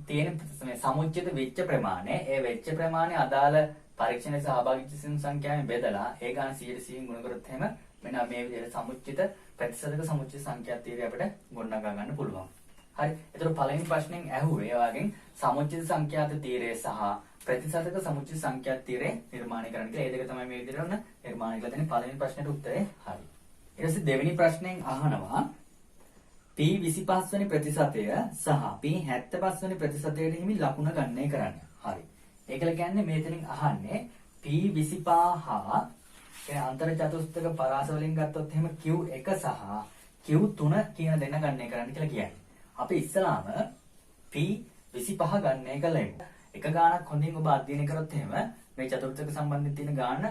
තියෙන මේ සමුච්චිත වෙච්ච ප්‍රමාණය ඒ වෙච්ච ප්‍රමාණය අදාළ පරීක්ෂණයේ සහභාගී සිසුන් සංඛ්‍යාවෙන් බෙදලා ඒ ගාන 100% ගුණ කරොත් එහෙම මෙන්න මේ විදිහට සමුච්චිත ප්‍රතිශතක සමුච්චය සංඛ්‍යා තීරය අපිට ගොඩනගා ගන්න පුළුවන්. හරි. ඒතර පළවෙනි ප්‍රශ්نين ඇහුවේ ඔයාගෙන් සමුච්චිත සංඛ්‍යාත තීරය සහ ප්‍රතිශතක සමුච්චය සංඛ්‍යාත තීරය නිර්මාණය කරන්න කියලා. ඒ දෙක තමයි මේ විදිහට ඔන්න නිර්මාණය කරලා තියෙන පළවෙනි ප්‍රශ්නෙට උත්තරේ හරි. ඊට පස්සේ දෙවෙනි ප්‍රශ්نين අහනවා P25 වෙනි ප්‍රතිශතය සහ P75 වෙනි ප්‍රතිශතයට හිමි ලකුණ ගණනය කරන්න. හරි. ඒකල කියන්නේ මෙතනින් අහන්නේ P25 හා කියන්නේ අන්තර් චතුස්තක පරාස වලින් ගත්තොත් එහෙම Q1 සහ Q3 කියන දෙන්න ගණනය කරන්න කියලා කියන්නේ. අපි ඉස්සලාම P25 ගණනය කළා. එක ගානක් හොඳින් ඔබ අධ්‍යයනය කරොත් එහෙම මේ චතුර්ථක සම්බන්ධයෙන් තියෙන ගාන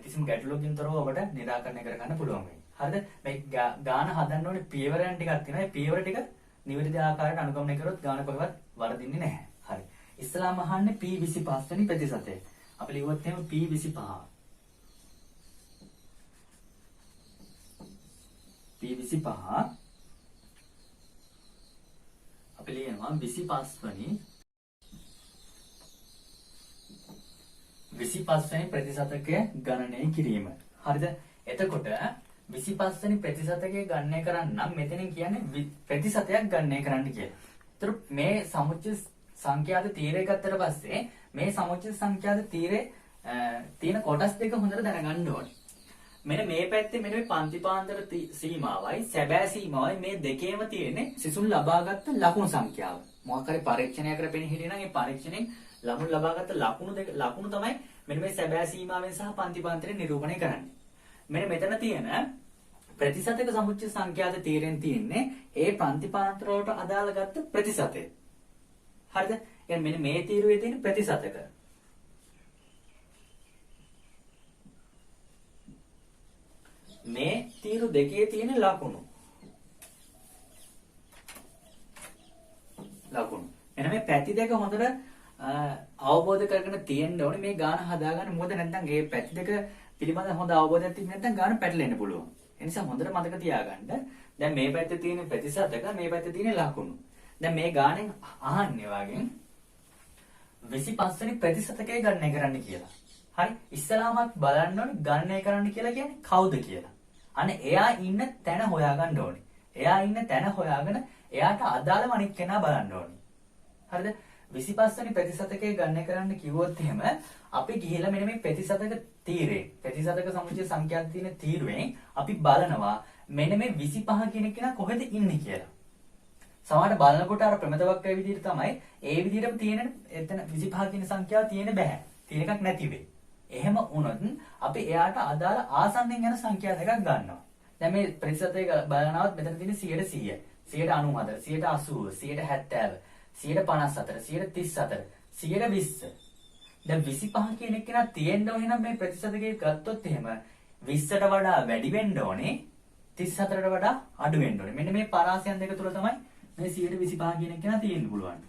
කිසිම ගැටලුවකින් තොරව ඔබට निराකරණය කරගන්න පුළුවන් වෙයි. හරිද? මේ ගාන හදන්න ඕනේ පියවරයන් ටිකක් තියෙනවා. මේ පියවර ටික නිවැරදි ආකාරයට අනුගමනය කරොත් ගාන කොහෙවත් වරදින්නේ නැහැ. හරි. ඉස්සලාම අහන්නේ P25 වෙනි ප්‍රතිශතය. අපි ලියුවොත් එහෙම P25 අපි ලියනවා 25 වෙනි ප්‍රතිශතකය ගණනය කිරීම. හරිද? එතකොට 25 වෙනි ප්‍රතිශතකය ගණනය කරන්න නම් මෙතනින් කියන්නේ ප්‍රතිශතයක් ගණනය කරන්න කියලා. ඒතර මේ සමුච්චය සංඛ්‍යාත තීරය ගත්තට පස්සේ මේ සමුච්චය සංඛ්‍යාත තීරේ තියෙන කොටස් දෙක හොඳට දැනගන්න ඕනේ. මෙන්න මේ පැත්තේ මෙන්න මේ පන්තිපාන්තර සීමාවයි සැබෑ සීමාවයි මේ දෙකේම තියෙන්නේ සිසුන් ලබාගත් ලකුණු සංඛ්‍යාව. මොකක් හරි පරීක්ෂණයක් කරපෙන හිටියනම් ඒ පරීක්ෂණයෙන් ළමුන් ලබාගත් ලකුණු තමයි මෙන්න මේ සැබෑ සීමාවෙන් සහ පන්තිපාන්තරයෙන් නිරූපණය කරන්නේ. මෙන්න මෙතන තියෙන ප්‍රතිශතක සමුච්චය සංඛ්‍යාත තීරෙන් තියෙන්නේ ඒ පන්තිපාන්තර වලට අදාළ ගත්ත ප්‍රතිශතය. හරිද? يعني මෙන්න මේ තීරුවේ තියෙන ප්‍රතිශතක. මේ තීරු දෙකේ තියෙන ලකුණු. එන මේ පැති දෙක හොඳට අවබෝධ කරගෙන තියෙන්න ඕනේ මේ ගාන හදාගන්න. මොකද නැත්නම් මේ පැති දෙක පිළිබඳ හොඳ අවබෝධයක් තිබෙන්නේ නැත්නම් ගාන පැටලෙන්න පුළුවන්. ඒ නිසා හොඳට මතක තියාගන්න. දැන් මේ පැත්තේ තියෙන ප්‍රතිශතක මේ පැත්තේ තියෙන ලකුණු. දැන් මේ ගානෙන් අහන්නේ වාගෙන් 25 වෙනි ප්‍රතිශතකය ගණනය කරන්න කියලා. හරි? ඉස්සලාමත් බලන්න ඕනේ ගණනය කරන්න කියලා කියන්නේ කවුද කියලා. අනේ එයා ඉන්න තැන හොයාගන්න ඕනේ. එයා ඉන්න තැන හොයාගෙන එයාට අදාළව අනිත් කෙනා බලන්න ඕනේ. හරිද? 25 වෙනි ප්‍රතිශතකයේ ගණනය කරන්න කිව්වොත් එහෙම අපි ගිහිල්ලා මෙන්න මේ ප්‍රතිශතක තීරේ ප්‍රතිශතක සමුච්චය සංඛ්‍යාවේ තියෙන තීරුවෙන් අපි බලනවා මෙන්න මේ 25 කියන කෙනා කොහෙද ඉන්නේ කියලා. සමහරට බලනකොට අර ප්‍රමිත වක්‍රය විදිහට තමයි ඒ විදිහටම තියෙන එතන 25 කියන සංඛ්‍යාව තියෙන්නේ බෑ. තියෙන එකක් නැති වෙයි. එහෙම වුණොත් අපි එයාට අදාළ ආසන්නෙන් යන සංඛ්‍යා දෙකක් ගන්නවා. දැන් මේ ප්‍රතිශතය බලනවත් මෙතන තියෙන්නේ 100 100 94 180 180 154 154 120 දැන් 25 කියන එක නා තියෙන්න ඕනේ නම් මේ ප්‍රතිශතකයේ ගත්තොත් එහෙම 20ට වඩා වැඩි වෙන්න ඕනේ 34ට වඩා අඩු වෙන්න ඕනේ. මෙන්න මේ පරාසයන් දෙක තුල තමයි මේ 125 කියන එක නා තියෙන්න පුළුවන්.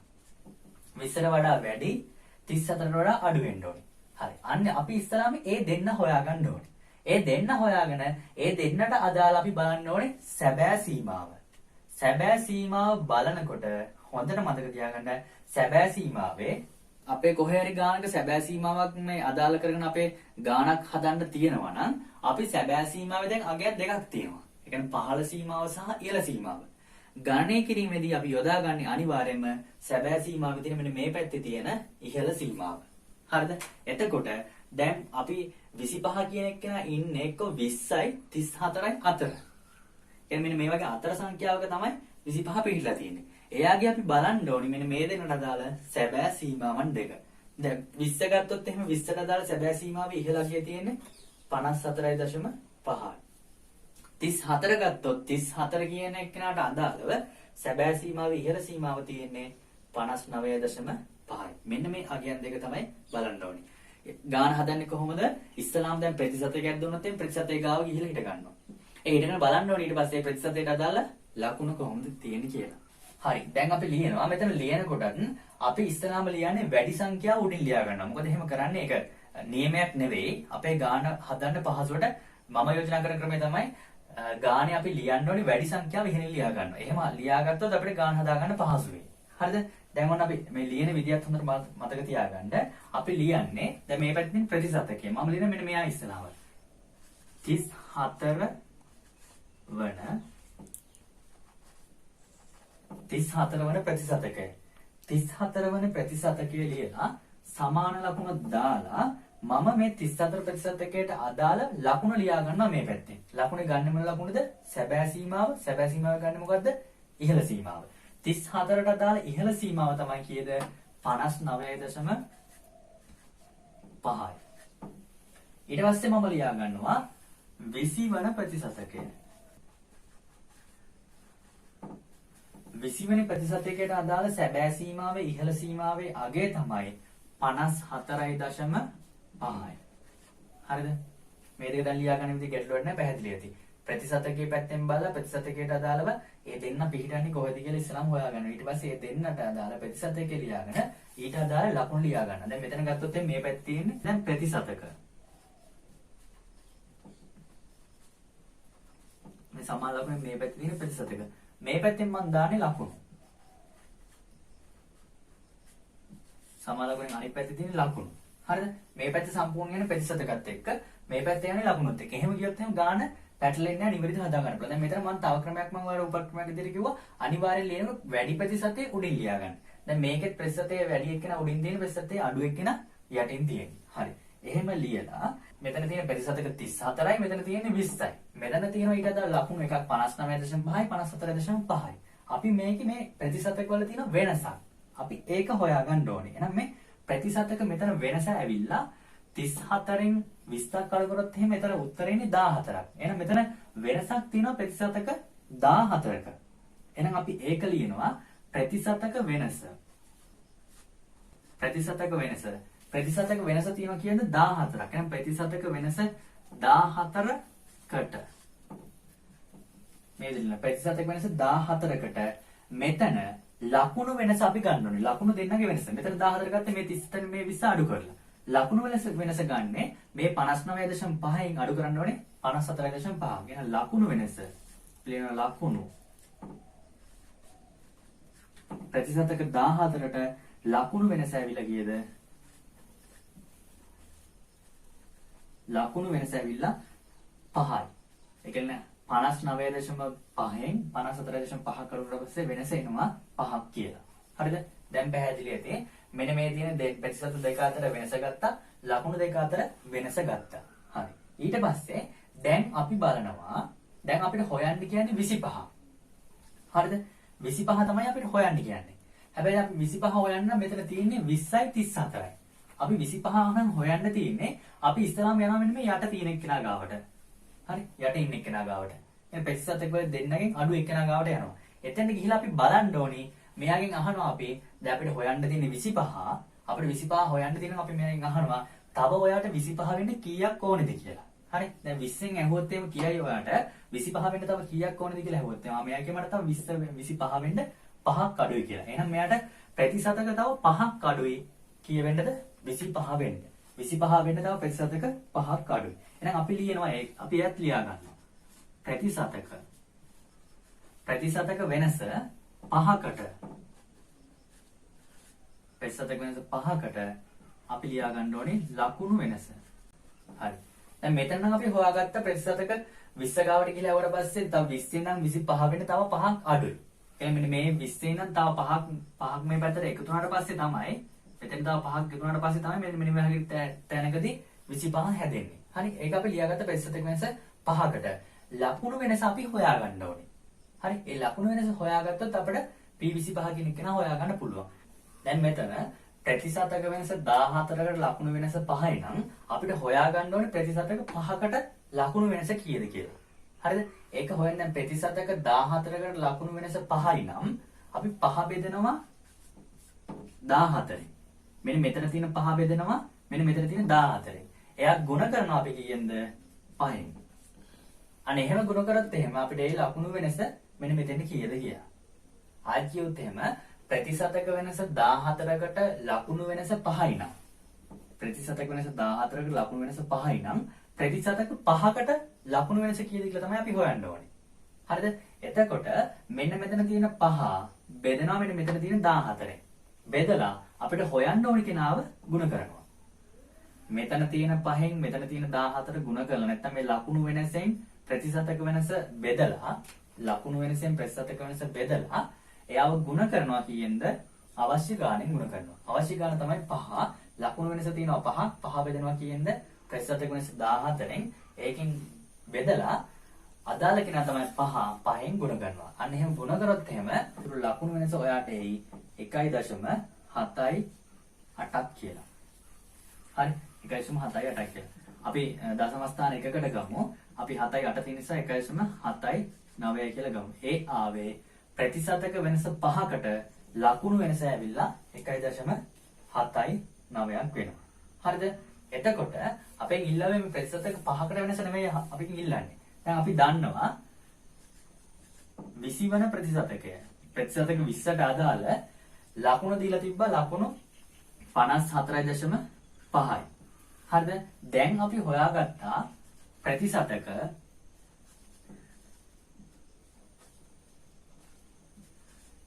20ට වඩා වැඩි 34ට වඩා අඩු වෙන්න ඕනේ. හරි. අන්න අපි ඉස්සරහම ඒ දෙන්න හොයාගන්න ඕනේ. ඒ දෙන්න හොයාගෙන ඒ දෙන්නට අදාළ අපි බලන්න ඕනේ සැබෑ සීමාව. සැබෑ සීමාව බලනකොට හොඳට මතක තියාගන්න සැබෑ සීමාවේ අපේ කොහේ හරි ගානක සැබෑ සීමාවක් මේ අදාළ කරගෙන අපේ ගානක් හදන්න තියෙනවා නම් අපි සැබෑ සීමාවේ දැන් අගයක් දෙකක් තියෙනවා. ඒ කියන්නේ පහළ සීමාව සහ ඉහළ සීමාව. ගණනය කිරීමේදී අපි යොදාගන්නේ අනිවාර්යයෙන්ම සැබෑ සීමාවේ තියෙන මෙන්න මේ පැත්තේ තියෙන ඉහළ සීමාව. හරිද? එතකොට දැන් අපි 25 කියන එක ඉන්නේ එක්ක 20යි 34යි අතර. කියන්නේ මෙන්න මේ වගේ අතර සංඛ්‍යාවක තමයි 25 පිළිලා තියෙන්නේ. එයාගේ අපි බලන්න ඕනි මෙන්න මේ දෙන්නට අදාළ සැබෑ සීමාවන් දෙක. දැන් 20 ගත්තොත් එහෙම 20ට අදාළ සැබෑ සීමාවේ ඉහළ අගය තියෙන්නේ 54.5යි. 34 ගත්තොත් 34 කියන එකනට අදාළව සැබෑ සීමාවේ ඉහළ සීමාව තියෙන්නේ 59.5යි. මෙන්න මේ අගයන් දෙක තමයි බලන්න ඕනි. ගාන හදන්නේ කොහොමද? ඉස්සලාම් දැන් ප්‍රතිශතයක් දුන්නොත් එම් ප්‍රතිශතය ගාව ගිහිල්ලා හිට ගන්නවා. ඒ හිටගෙන බලන්න ඕනි ඊට පස්සේ ප්‍රතිශතයට අදාළ ලකුණ කොහොමද තියෙන්නේ කියලා. හරි. දැන් අපි ලියනවා. මෙතන ලියනකොටත් අපි ඉස්සලාම ලියන්නේ වැඩි සංඛ්‍යාව උඩින් ලියා ගන්නවා. මොකද එහෙම කරන්නේ ඒක නියමයක් නෙවෙයි. අපේ ගාන හදන්න පහසුවට මම යෝජනා කරන ක්‍රමය තමයි ගානේ අපි ලියන්න ඕනේ වැඩි සංඛ්‍යාව ඉහළින් ලියා ගන්නවා. එහෙම ලියාගත්තොත් අපිට ගාන හදා ගන්න පහසු වෙයි. හරිද? දැන් ඔන්න අපි මේ ලියන විදියත් හොඳට මතක තියාගන්න. අපි ලියන්නේ දැන් මේ පැත්තෙන් ප්‍රතිශතකය. මම ලියන මෙන්න මෙයා ඉස්සලාම 34 වන ප්‍රතිශතකය. 34 වන ප්‍රතිශතකය ලියලා සමාන ලකුණ දාලා මම මේ 34 ප්‍රතිශතකයට අදාළ ලකුණ ලියා ගන්නවා මේ පැත්තෙන්. ලකුණේ ගන්න මොන ලකුණද? සැබෑ සීමාව. සැබෑ සීමාව ගන්න මොකද්ද? ඉහළ සීමාව. 34ට අදාළ ඉහළ සීමාව තමයි කීයද? 59.5යි. ඊට පස්සේ මම ලියා ගන්නවා 20 වන ප්‍රතිශතකය. 20 වෙනි ප්‍රතිශතකයට අදාළ සැබෑ සීමාවේ ඉහළ සීමාවේ අගය තමයි 54.5යි. හරිද? මේ දෙක දැන් ලියා ගන්න විදිහ ගැටලුවක් නැහැ, පැහැදිලි ඇති. ප්‍රතිශතකයේ පැත්තෙන් බලලා ප්‍රතිශතකයට අදාළව ඒ දෙන්න පිළිටන්නේ කොහෙද කියලා ඉස්සලම හොයාගන්න. ඊට පස්සේ ඒ දෙන්නට අදාළ ප්‍රතිශතකය ලියාගෙන ඊට අදාළ ලකුණු ලියා ගන්න. දැන් මෙතන ගත්තොත් මේ පැත්තේ තියෙන්නේ දැන් ප්‍රතිශතක. මේ සමාන ලකුණේ මේ පැත්තේ තියෙන ප්‍රතිශතක. මේ පැත්තෙන් මම දාන්නේ ලකුණු. සමාන ලකුණෙන් අනිත් පැත්තේ තියෙන ලකුණු. හරිද? මේ පැත්තේ සම්පූර්ණ යන ප්‍රතිශතකත් එක්ක මේ පැත්තේ යන්නේ ලකුණුත් එක්ක. එහෙම ගියොත් එහෙනම් ගාන පැටලෙන්නේ නැහැ, නිවැරදිව හදා ගන්න පුළුවන්. දැන් මෙතන මම තව ක්‍රමයක් මම ඔයාලට උපක්‍රමයක් විදිහට කිව්වා. අනිවාර්යෙන් ලියනකොට වැඩි ප්‍රතිශතයේ උඩින් ලියා ගන්න. දැන් මේකෙත් ප්‍රතිශතයේ වැඩි එක්කන උඩින් තියෙන ප්‍රතිශතයේ අඩු එක්කන යටින් තියෙන්නේ. හරි. එහෙම ලියලා මෙතන තියෙන ප්‍රතිශතක 34යි, මෙතන තියෙන්නේ 20යි. මෙතන තියෙනවා ඊට අදාළ ලකුණු එකක් 59.5යි 54.5යි. අපි මේකේ මේ ප්‍රතිශතක වල තියෙන වෙනසක් අපි ඒක හොයාගන්න ඕනේ. එහෙනම් මේ ප්‍රතිශතක මෙතන වෙනස ඇවිල්ලා 34න් 20ක් කල කරොත් එහෙනම් මෙතන උත්තරේ ඉන්නේ 14ක්. එහෙනම් මෙතන වෙනසක් තියෙනවා ප්‍රතිශතක 14ක. එහෙනම් අපි ඒක ලියනවා ප්‍රතිශතක වෙනස. ප්‍රතිශතක වෙනස. ප්‍රතිශතක වෙනස තියෙනවා කියන්නේ 14ක්. එහෙනම් ප්‍රතිශතක වෙනස 14කට. මේ දෙන්න ප්‍රතිශතක වෙනස 14කට මෙතන ලකුණු වෙනස අපි ගන්න ඕනේ. ලකුණු දෙන්නගේ වෙනස. මෙතන 14 ගත්තේ මේ 30 මේ 20 අඩු කරලා. ලකුණු වෙනස ගන්නේ මේ 59.5න් අඩු කරන්න ඕනේ 54.5. එහෙනම් ලකුණු වෙනස ලියන ලකුණු ප්‍රතිශතක 14ට ලකුණු වෙනස ඇවිල්ලා කීයද? ලකුණු වෙනස ඇවිල්ලා 5යි. ඒ කියන්නේ 59.5න් 54.5 කරුණට පස්සේ වෙනස එනවා 5ක් කියලා. හරිද? දැන් පැහැදිලි ඇති. මෙන්න මේ තියෙන ප්‍රතිශත දෙක අතර වෙනස ගත්තා. ලකුණු දෙක අතර වෙනස ගත්තා. හරි. ඊට පස්සේ දැන් අපි බලනවා දැන් අපිට හොයන්න කියන්නේ 25. හරිද? 25 තමයි අපිට හොයන්න කියන්නේ. හැබැයි අපි 25 හොයන්න මෙතන තියෙන්නේ 20යි 34යි. අපි 25 නම් හොයන්න තියෙන්නේ අපි ඉස්සරහම යනවා මෙන්න මේ යට තියෙන එක්කෙනා ගාවට. හරි? යට ඉන්න එක්කෙනා ගාවට. එහෙනම් ප්‍රතිශතක වල දෙන්නගෙන් අඩු එක්කෙනා ගාවට යනවා. එතෙන්ට ගිහිලා අපි බලන්න ඕනි. මෙයාගෙන් අහනවා අපි දැන් අපිට හොයන්න තියෙන්නේ 25. අපිට 25 හොයන්න තියෙනවා අපි මෙයාගෙන් අහනවා තව ඔයාට 25 වෙන්න කීයක් ඕනේද කියලා. හරි? දැන් 20න් ඇහුවොත් එහෙම කියයි ඔයාට 25 වෙන්න තව කීයක් ඕනේද කියලා ඇහුවොත් එහෙම මෙයා කිය මට තව 20 25 වෙන්න 5ක් අඩුයි කියලා. එහෙනම් මෙයාට ප්‍රතිශතක තව 5ක් අඩුයි. කීය වෙන්නද? 25 වෙන්න. 25 වෙන්න තව ප්‍රතිශතක 5ක් අඩුයි. එහෙනම් අපි ලියනවා අපි එයත් ලියා ගන්නවා. ප්‍රතිශතක වෙනස 5කට ප්‍රතිශතක වෙනස 5කට අපි ලියා ගන්න ඕනේ ලකුණු වෙනස. හරි. දැන් මෙතන නම් අපි හොයාගත්ත ප්‍රතිශතක 20 ගාවට ගිහලා ආවට පස්සේ තව 20 නම් 25 වෙන්න තව 5ක් අඩුයි. එහෙනම් මෙන්න මේ 20 නම් තව 5ක් මේ පැත්තට එකතු වුණාට පස්සේ තමයි මෙතන තව 5ක් එකතු වුණාට පස්සේ තමයි මෙන්න මේ වගේ තැනකදී 25 හැදෙන්නේ. හරි. ඒක අපි ලියාගත්ත ප්‍රතිශතක වෙනස 5කට. ලකුණු වෙනස අපි හොයා ගන්න ඕනේ. හරි. ඒ ලකුණු වෙනස හොයාගත්තොත් අපිට P25 කියන එක නා හොයා ගන්න පුළුවන්. දැන් මෙතන ප්‍රතිශතක වෙනස 14කට ලකුණු වෙනස 5යි නම් අපිට හොයා ගන්න ඕනේ ප්‍රතිශතක 5කට ලකුණු වෙනස කීයද කියලා. හරිද? ඒක හොයන්න දැන් ප්‍රතිශතක 14කට ලකුණු වෙනස 5යි නම් අපි 5 බෙදනවා 14යි. මෙන්න මෙතන තියෙන 5 බෙදනවා මෙන්න මෙතන තියෙන 14යි. එයා ගුණ කරනවා අපි කීයෙන්ද? 5න්. අනේ එහෙම ගුණ කරත් එහෙම අපිට ඒ ලකුණු වෙනස මෙන්න මෙතෙන් කීයද කියලා. ආයෙත් කියොත් එහෙම ප්‍රතිශතක වෙනස 14කට ලකුණු වෙනස 5යි නම් ප්‍රතිශතක වෙනස 14කට ලකුණු වෙනස 5යි නම් ප්‍රතිශතක 5කට ලකුණු වෙනස කීයද කියලා තමයි අපි හොයන්න ඕනේ. හරිද? එතකොට මෙන්න මෙතන තියෙන 5 බෙදනවා මෙන්න මෙතන තියෙන 14ෙන්. බෙදලා අපිට හොයන්න ඕනේ කෙනාව ගුණ කරනවා. මෙතන තියෙන 5න් මෙතන තියෙන 14 ගුණ කරලා නැත්නම් මේ ලකුණු වෙනසෙන් ප්‍රතිශතක වෙනස බෙදලා ලකුණු වෙනසෙන් ප්‍රතිශතක වෙනස බෙදලා එයාව ගුණ කරනවා කියෙන්ද අවශ්‍ය ගාණෙන් ගුණ කරනවා. අවශ්‍ය ගාණ තමයි 5. ලකුණු වෙනස තියෙනවා 5. 5 බෙදනවා කියෙන්ද ප්‍රතිශතක වෙනස 14න් ඒකෙන් බෙදලා අදාළ කෙනා තමයි 5. 5න් ගුණ කරනවා. අන්න එහෙම ගුණ කරොත් එහෙම ලකුණු වෙනස ඔයාට එයි 1.78ක් කියලා. හරි? 1.78ක් කියලා. අපි දශම ස්ථාන එකකට ගමු. අපි 7යි 8 තියෙන නිසා 1.79 කියලා ගමු. ඒ ආවේ ප්‍රතිශතක වෙනස 5කට ලකුණු වෙනස ඇවිල්ලා 1.79ක් වෙනවා. හරිද? එතකොට අපෙන් ඉල්ලුවේ මේ ප්‍රතිශතක 5කට වෙනස නෙමෙයි අපි ඉල්ලන්නේ. දැන් අපි දන්නවා 20 වන ප්‍රතිශතකය. ප්‍රතිශතක 20ට අදාළ ලකුණු දීලා තිබ්බා ලකුණු 54.5යි. හරිද? දැන් අපි හොයාගත්තා ප්‍රතිශතක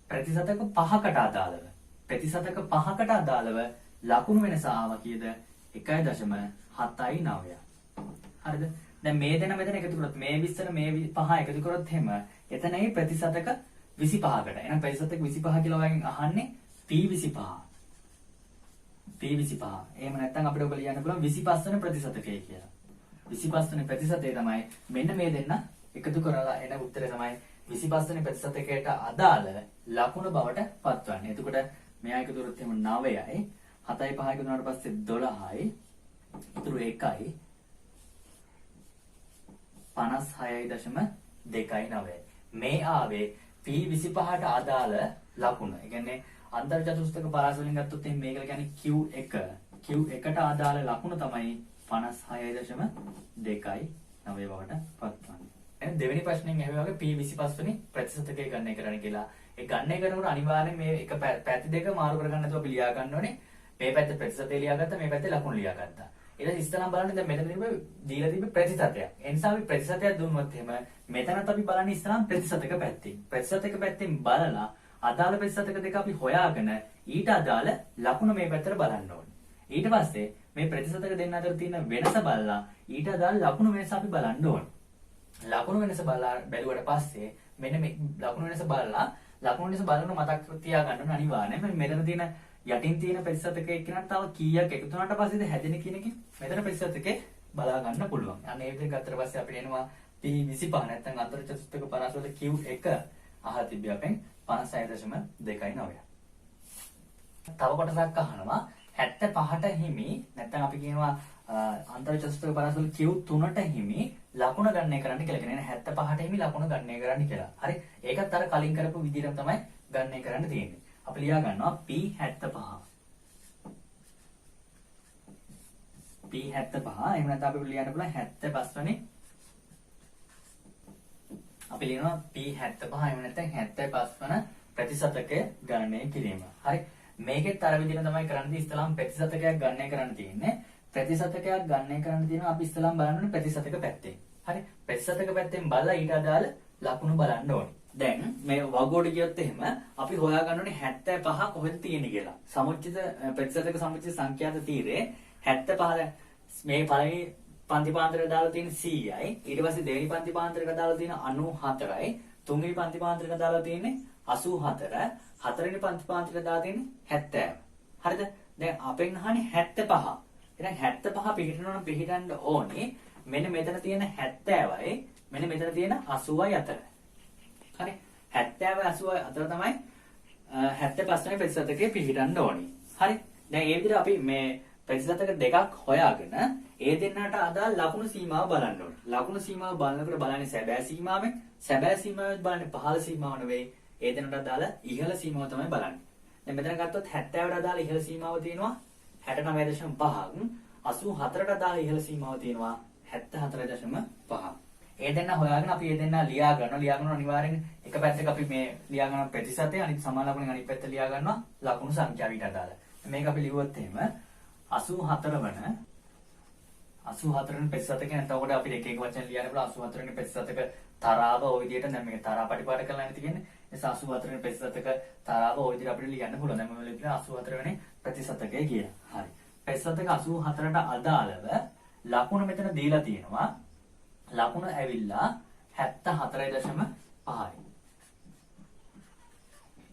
ප්‍රතිශතක 5කට අදාළව ප්‍රතිශතක 5කට අදාළව ලකුණු වෙනස ආවා කීයද? 1.79. හරිද? දැන් මේ දෙන මෙතන එකතු කරොත් මේ 20 මේ 5 එකතු කරොත් එහෙම එතනයි ප්‍රතිශතක 25කට. එහෙනම් ප්‍රතිශතක 25 කියලා ඔයගෙන් අහන්නේ P25. P25. එහෙම නැත්නම් අපිට ඔබ ලියන්න පුළුවන් 25 වෙනි ප්‍රතිශතකය කියලා. 25 වෙනි ප්‍රතිශතය තමයි මෙන්න මේ දෙන්න එකතු කරලා එන උත්තරය තමයි 25 වෙනි ප්‍රතිශතකයට අදාළ ලකුණු බවට පත්වන්නේ. එතකොට මෙයා එකතු කරොත් එහෙම 9යි 7යි 5යි එකතු වුණාට පස්සේ 12යි ඉතුරු 1යි 56.29යි. මේ ආවේ P25ට අදාළ ලකුණ. ඒ කියන්නේ අන්තර් චතුස්තක පරාස වලින් ගත්තොත් එහෙනම් මේක කියන්නේ Q1. Q1ට අදාළ ලකුණ තමයි 56.29 බවට පත්වන්නේ. එහෙනම් දෙවෙනි ප්‍රශ්نين ඇහුවා වගේ P25 වෙනි ප්‍රතිශතකය ගණනය කරන්න කියලා. ඒ ගණනය කරනකොට අනිවාර්යයෙන් මේ එක පැති දෙක මාරු කරගන්න නැතුව අපි ලියා ගන්න ඕනේ. මේ පැත්තේ ප්‍රතිශතය ලියාගත්තා මේ පැත්තේ ලකුණු ලියාගත්තා. ඊට පස්සේ ඉස්සරහම බලන්න දැන් මෙතන දීලා තිබ්බ ප්‍රතිශතයක්. ඒ නිසා අපි ප්‍රතිශතයක් දුන්නොත් එහෙම මෙතනත් අපි බලන්නේ ඉස්සරහම ප්‍රතිශතක පැත්තෙන්. ප්‍රතිශතක පැත්තෙන් බලලා අදාළ ප්‍රතිශතක දෙක අපි හොයාගෙන ඊට අදාළ ලකුණ මේ පැත්තට බලන්න ඕනේ. ඊට පස්සේ මේ ප්‍රතිශතක දෙන්න අතර තියෙන වෙනස බලලා ඊට අදාළ ලකුණු වෙනස අපි බලන්න ඕනේ. ලකුණු වෙනස බලලා බැලුවට පස්සේ මෙන්න මේ ලකුණු වෙනස බලලා ලකුණු නිසා බලන්න මතක තියාගන්න ඕන අනිවාර්යයෙන්ම. මෙතන තියෙන යටින් තියෙන ප්‍රතිශතක එක්කනට තව කීයක් එකතු වුණාට පස්සේද හැදෙන කියන එක මෙතන ප්‍රතිශතකේ බලා ගන්න පුළුවන්. අන්න ඒ විදිහට ගත්තට පස්සේ අපිට එනවා P25 නැත්නම් අන්තර් චතුස්තක පරාස වල Q1 අහලා තිබ්බේ අපෙන් 56.29. තව කොටසක් අහනවා 75ට හිමි නැත්නම් අපි කියනවා අන්තර් චතුස්තක පරාස වල Q3ට හිමි ලකුණ ගණනය කරන්න කියලා. කියන්නේ 75ට හිමි ලකුණ ගණනය කරන්න කියලා. හරි. ඒකත් අර කලින් කරපු විදිහටම තමයි ගණනය කරන්න තියෙන්නේ. අපි ලියා ගන්නවා P75. P75 එහෙම නැත්නම් අපි ලියන්න පුළුවන් 75 වෙනි. අපි ලියනවා P75 එහෙම නැත්නම් 75 වන ප්‍රතිශතකය ගණනය කිරීම. හරි. මේකෙත් අර විදිහට තමයි කරන්නේ. ඉස්සලාම් ප්‍රතිශතකයක් ගණනය කරන්න තියෙන්නේ. ප්‍රතිශතකයක් ගණනය කරන්න තියෙනවා අපි ඉස්සලාම් බලන්න ඕනේ ප්‍රතිශතක පැත්තෙන්. හරි. ප්‍රතිශතක පැත්තෙන් බලලා ඊට අදාළ ලකුණු බලන්න ඕනේ. දැන් මේ වගෝඩ කියොත් එහෙම අපි හොයාගන්න ඕනේ 75 කොහෙද තියෙන්නේ කියලා. සමුච්චිත ප්‍රතිශතක සමුච්චිත සංඛ්‍යාත තීරේ 75 මේ පළවෙනි පන්ති පාන්තරයට දාලා තියෙන 100යි. ඊට පස්සේ දෙවෙනි පන්ති පාන්තරයට දාලා තියෙන 94යි. තුන්වෙනි පන්ති පාන්තරයට දාලා තියෙන්නේ 84. හතරවෙනි පන්ති පාන්තරයට දාලා තියෙන්නේ 70. හරිද? දැන් අපෙන් අහන්නේ 75. එහෙනම් 75 පිළිටනවනම් පිළිටන්න ඕනේ. මෙන්න මෙතන තියෙන 70යි මෙන්න මෙතන තියෙන 80යි අතර. හරි 70 80 අතර තමයි 75 වෙනි ප්‍රතිශතකයේ පිළිටන්න ඕනේ. හරි. දැන් ඒ විදිහට අපි මේ ප්‍රතිශතක දෙකක් හොයාගෙන ඒ දෙන්නට අදාළ ලකුණු සීමාව බලන්න ඕනේ. ලකුණු සීමාව බලනකොට බලන්නේ සැබෑ සීමාවෙන්. සැබෑ සීමාවෙන් බලන්නේ පහළ සීමාව නෙවෙයි. ඒ දෙන්නට අදාළ ඉහළ සීමාව තමයි බලන්නේ. දැන් මෙතන ගත්තොත් 70ට අදාළ ඉහළ සීමාව තියෙනවා 69.5ක්. 84ට අදාළ ඉහළ සීමාව තියෙනවා 74.5ක්. ඒ දෙන්න හොයාගෙන අපි ඒ දෙන්න ලියා ගන්නවා. ලියා ගන්න අනිවාර්යෙන් එක පැත්තක අපි මේ ලියා ගන්න ප්‍රතිශතය අනිත් සමාන ලකුණෙන් අනිත් පැත්ත ලියා ගන්නවා ලකුණු සංඛ්‍යාව ඊට අදාළ. මේක අපි ලියුවොත් එහෙම 84 වන 84 වෙනි ප්‍රතිශතක නැත්නම් අපිට එක එක වචන ලියන්න පුළුවන් 84 වෙනි ප්‍රතිශතක තරාව ওই විදිහට දැන් මේක තරා පරිපාට කරලා නැති කියන්නේ. ඒ 84 වෙනි ප්‍රතිශතක තරාව ওই විදිහට අපිට ලියන්න පුළුවන්. දැන් මම ලියන්නේ 84 වෙනි ප්‍රතිශතකය කියලා. හරි. ප්‍රතිශතක 84ට අදාළව ලකුණ මෙතන දීලා තියෙනවා. ලකුණ ඇවිල්ලා 74.5යි.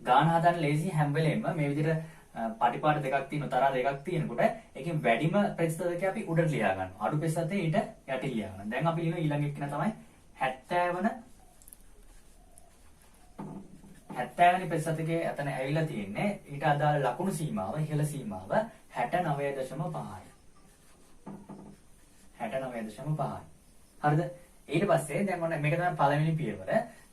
ගාන හදන්න ලේසි හැම වෙලෙම මේ විදිහට පටිපාට දෙකක් තියෙන තරහ දෙකක් තියෙනකොට ඒකෙන් වැඩිම ප්‍රතිශතකය අපි උඩට ලියා ගන්නවා. අඩු ප්‍රතිශතය ඊට යටින් ලියා ගන්නවා. දැන් අපි ලියන ඊළඟ එක්කන තමයි 70 වෙනි ප්‍රතිශතකයේ එතන ඇවිල්ලා තියෙන්නේ. ඊට අදාළ ලකුණු සීමාව ඉහළ සීමාව 69.5යි. 69.5යි. හරිද? ඊට පස්සේ දැන් ඔන්න මේක තමයි පළවෙනි පියවර.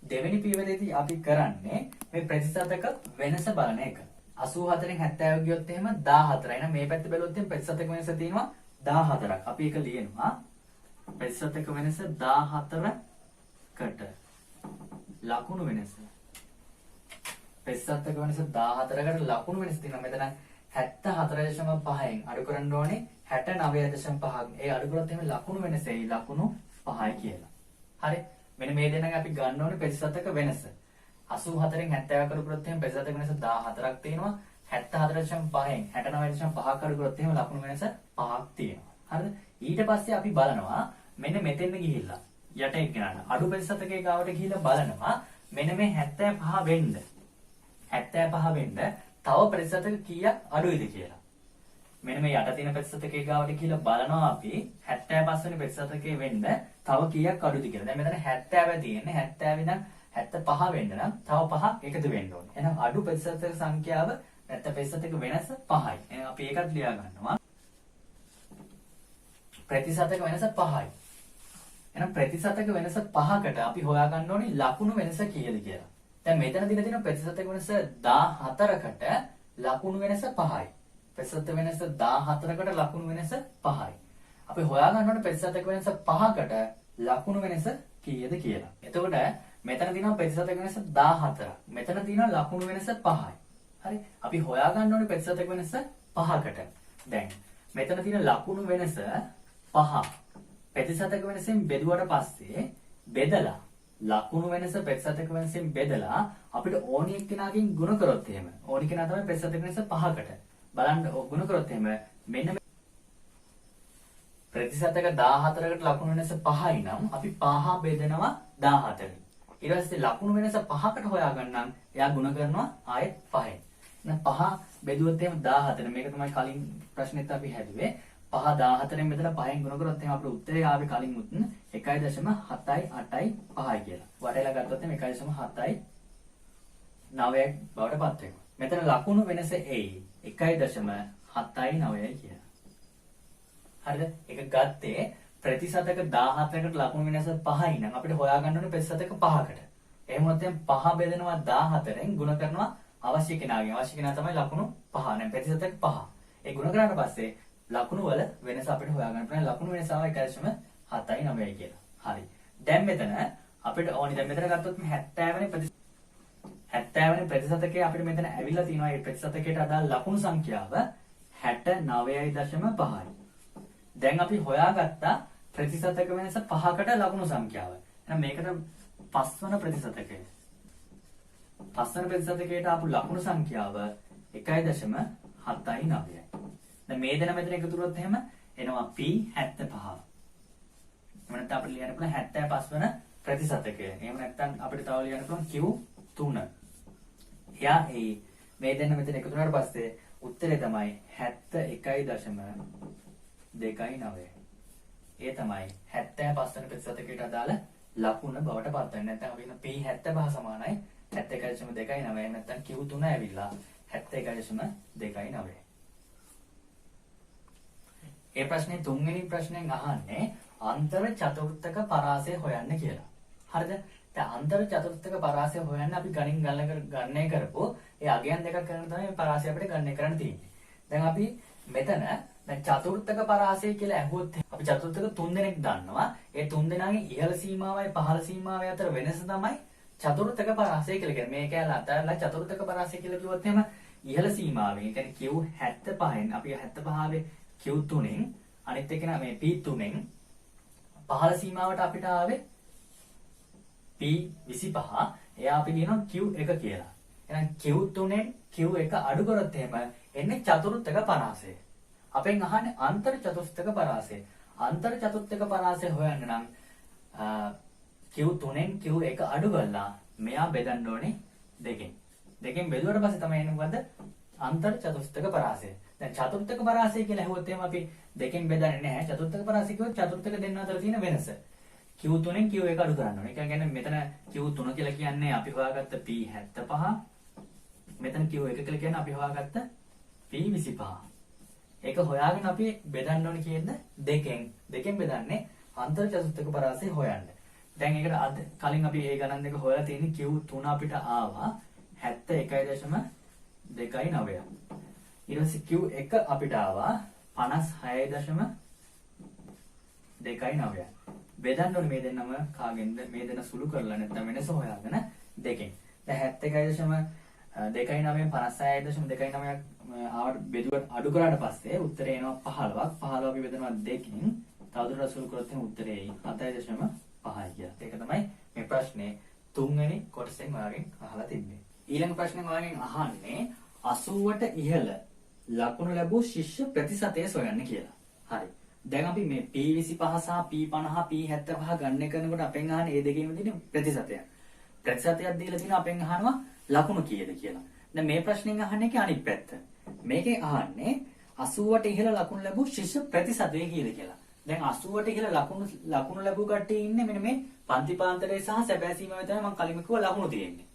දෙවෙනි පියවරේදී අපි කරන්නේ මේ ප්‍රතිශතක වෙනස බලන එක. 84න් 70 ගියොත් එහෙම 14යි. එහෙනම් මේ පැත්ත බැලුවොත් එහෙනම් ප්‍රතිශතක වෙනස තියෙනවා 14ක්. අපි ඒක ලියනවා. ප්‍රතිශතක වෙනස 14කට ලකුණු වෙනස. ප්‍රතිශතක වෙනස 14කට ලකුණු වෙනස තියෙනවා. මෙතන 74.5න් අඩු කරන්න ඕනේ 69.5ක්. ඒ අඩු කරොත් එහෙම ලකුණු වෙනසයි ලකුණු 5යි කියලා. හරි. මෙන්න මේ දෙන්නගෙන් අපි ගන්න ඕනේ ප්‍රතිශතක වෙනස. 84න් 70 කරු කරොත් එහෙම ප්‍රතිශතක වෙනස 14ක් තියෙනවා. 74.5න් 69.5ක් අඩු කරොත් එහෙම ලකුණු වෙනස 5ක් තියෙනවා. හරිද? ඊට පස්සේ අපි බලනවා මෙන්න මෙතෙන් ගිහිල්ලා යට එක්කනට අඩු ප්‍රතිශතකයේ ගාවට ගිහිල්ලා බලනවා මෙන්න මේ 75 වෙන්න 75 වෙන්න තව ප්‍රතිශතක කීයක් අඩුයිද කියලා. මෙන්න මේ යට තියෙන ප්‍රතිශතකයේ ගාවට ගිහිල්ලා බලනවා අපි 75 වෙනි ප්‍රතිශතකයේ වෙන්න තව කීයක් අඩුද කියලා. දැන් මෙතන 70 තියෙන්නේ 70 ඉඳන් 75 වෙන්න නම් තව 5ක් එකතු වෙන්න ඕනේ. එහෙනම් අඩු ප්‍රතිශතක සංඛ්‍යාව නැත්නම් ප්‍රතිශතක වෙනස 5යි. එහෙනම් අපි ඒකත් ලියා ගන්නවා. ප්‍රතිශතක වෙනස 5යි. එහෙනම් ප්‍රතිශතක වෙනස 5කට අපි හොයාගන්න ඕනේ ලකුණු වෙනස කීයද කියලා. දැන් මෙතන දින තියෙන ප්‍රතිශතක වෙනස 14කට ලකුණු වෙනස 5යි. ප්‍රතිශතක වෙනස 14කට ලකුණු වෙනස 5යි. අපි හොයාගන්න ඕනේ ප්‍රතිශතක වෙනස 5කට ලකුණු වෙනස කීයද කියලා. එතකොට මෙතන තියෙනවා ප්‍රතිශතක වෙනස 14ක්. මෙතන තියෙනවා ලකුණු වෙනස 5යි. හරි. අපි හොයාගන්න ඕනේ ප්‍රතිශතක වෙනස 5කට. දැන් මෙතන තියෙන ලකුණු වෙනස 5 ප්‍රතිශතක වෙනසෙන් බෙදුවට පස්සේ බෙදලා ලකුණු වෙනස ප්‍රතිශතක වෙනසෙන් බෙදලා අපිට ඕනි එක්කෙනාගෙන් ගුණ කරොත් එහෙම ඕනි කෙනා තමයි ප්‍රතිශතක වෙනස 5කට බලන්න ගුණ කරොත් එහෙම මෙන්න ප්‍රතිශතක 14කට ලකුණු වෙනස 5යි නම් අපි 5 බෙදනවා 14යි. ඊට පස්සේ ලකුණු වෙනස 5කට හොයාගන්න නම් එයා ගුණ කරනවා ආයෙත් 5යි. එහෙනම් 5 බෙදුවොත් එහෙම 14. මේක තමයි කලින් ප්‍රශ්නෙත් අපි හැදුවේ. 5 14න් මෙතන 5න් ගුණ කරොත් එහෙනම් අපේ උත්තරේ ආවේ කලින් මුත් 1.785 කියලා. වටේලා ගත්තොත් එහෙනම් 1.79ක් බවට පත් වෙනවා. මෙතන ලකුණු වෙනස එයි 1.79 කියලා. හරිද? ඒක ගත්තේ ප්‍රතිශතක 14කට ලකුණු වෙනස 5යි නම් අපිට හොයාගන්න ඕනේ ප්‍රතිශතක 5කට. එහෙම නැත්නම් 5 බෙදෙනවා 14න් ගුණ කරනවා අවශ්‍ය කෙනාගෙන්. අවශ්‍ය කෙනා තමයි ලකුණු 5. නැත්නම් ප්‍රතිශතක 5. ඒ ගුණ කරාට පස්සේ ලකුණු වල වෙනස අපිට හොයාගන්න පුළුවන්. ලකුණු වෙනස ආව 1.79 කියලා. හරි. දැන් මෙතන අපිට ඕනි දැන් මෙතන ගත්තොත් 70 වෙනි ප්‍රතිශතකයේ අපිට මෙතන ඇවිල්ලා තියෙනවා. මේ ප්‍රතිශතකයට අදාළ ලකුණු සංඛ්‍යාව 69.5යි. දැන් අපි හොයාගත්තා ප්‍රතිශතක වෙනස 5කට ලකුණු සංඛ්‍යාව. එහෙනම් මේකට පස්වන ප්‍රතිශතකය. පස්වන ප්‍රතිශතකයට ආපු ලකුණු සංඛ්‍යාව 1.79යි. දැන් මේ දෙන මෙතන එකතු කරොත් එහෙම එනවා P75. එහෙම නැත්නම් අපිට ලියන්න පුළුවන් 75 වන ප්‍රතිශතකය. එහෙම නැත්නම් අපිට තව ලියන්න පුළුවන් Q3. එයා මේ දෙන මෙතන එකතු වුණාට පස්සේ උත්තරේ තමයි 71.29. ඒ තමයි 75 වෙනි ප්‍රතිශතකයට අදාළ ලකුණ බවට පත් වෙන්නේ. නැත්නම් අපි කියන P75 සමානයි 71.29. නැත්නම් Q3 ඇවිල්ලා 71.29. ඒ ප්‍රශ්නේ තුන්වෙනි ප්‍රශ්නෙන් අහන්නේ අන්තර චතුර්ථක පරාසය හොයන්න කියලා. හරිද? දැන් අන්තර චතුර්ථක පරාසය හොයන්න අපි ගණන් ගණනය කරපුවෝ ඒ අගයන් දෙකක් කරන තමයි මේ පරාසය අපිට ගණනය කරන්න තියෙන්නේ. දැන් අපි මෙතන දැන් චතුර්ථක පරාසය කියලා ඇහුවොත් අපි චතුර්ථක 3 දෙනෙක් දන්නවා. ඒ 3 දෙනාගේ ඉහළ සීමාවයි පහළ සීමාවයි අතර වෙනස තමයි චතුර්ථක පරාසය කියලා කියන්නේ. මේ කැලේ අතරලා චතුර්ථක පරාසය කියලා කිව්වොත් එහෙම ඉහළ සීමාවෙන් ඒ කියන්නේ Q75න් අපි 75 Q3න් අනිත් එක මේ P3න් පහළ සීමාවට අපිට ආවේ P25. එයා අපි කියනවා Q1 කියලා. එහෙනම් Q3න් Q1 අඩු කරොත් එහෙම එන්නේ චතුර්ථක පරාසය. අපෙන් අහන්නේ අන්තර චතුර්ථක පරාසය. අන්තර චතුර්ථක පරාසය හොයන්න නම් Q3න් Q1 අඩු කරලා මෙයා බෙදන්න ඕනේ දෙකෙන්. දෙකෙන් බෙදුවට පස්සේ තමයි එන්නේ මොකද්ද? අන්තර චතුර්ථක පරාසය. දැන් චතුර්ථක පරාසය කියලා ඇහුවොත් එහෙම අපි දෙකෙන් බෙදන්නේ නැහැ. චතුර්ථක පරාසය කිව්වොත් චතුර්ථක දෙන්න අතර තියෙන වෙනස. Q3න් Q1 අඩු කරන්න ඕනේ. ඒ කියන්නේ මෙතන Q3 කියලා කියන්නේ අපි හොයාගත්ත P75. මෙතන Q1 කියලා කියන්නේ අපි හොයාගත්ත P25. ඒක හොයාගෙන අපි බෙදන්න ඕනේ කියන්නේ දෙකෙන්. දෙකෙන් බෙදන්නේ අන්තර චතුර්ථක පරාසය හොයන්න. දැන් ඒකට කලින් අපි ඒ ගණන් දෙක හොයලා තියෙන්නේ Q3 අපිට ආවා 71.29. ඊට පස්සේ Q1 අපිට ආවා 56.29. බෙදන්න ඕනේ මේ දෙන්නම කාගෙන්ද මේ දෙන්න සුළු කරලා නැත්නම් වෙනස හොයාගෙන දෙකෙන්. දැන් 71.29 56.29ක් ආවට බෙදුවට අඩු කරාට පස්සේ උත්තරේ එනවා 15ක්. 15 අපි බෙදනවා දෙකෙන්. තවදුරටත් සුළු කරොත් එහෙනම් උත්තරේ එයි 7.5 කියලා. ඒක තමයි මේ ප්‍රශ්නේ තුන්වෙනි කොටසෙන් ඔයාගෙන් අහලා තිබ්බේ. ඊළඟ ප්‍රශ්නේ ඔයාගෙන් අහන්නේ 80ට ඉහළ ලකුණු ලැබූ ශිෂ්‍ය ප්‍රතිශතය සොයන්න කියලා. හරි. දැන් අපි මේ P25 සහ P50 P75 ගණනය කරනකොට අපෙන් අහන්නේ මේ දෙකේම තියෙන ප්‍රතිශතය. ප්‍රතිශතයක් දීලා තියෙනවා අපෙන් අහනවා ලකුණු කීයද කියලා. දැන් මේ ප්‍රශ්نين අහන්නේ අනිත් පැත්ත. මේකේ අහන්නේ 80ට ඉහළ ලකුණු ලැබූ ශිෂ්‍ය ප්‍රතිශතය කීයද කියලා. දැන් 80ට ඉහළ ලකුණු ලැබූ කට්ටිය ඉන්නේ මෙන්න මේ පන්තිපාන්තරයේ සහ සැබෑ සීමාවේ තමයි මම කලින් කිව්වා ලකුණු තියෙන්නේ.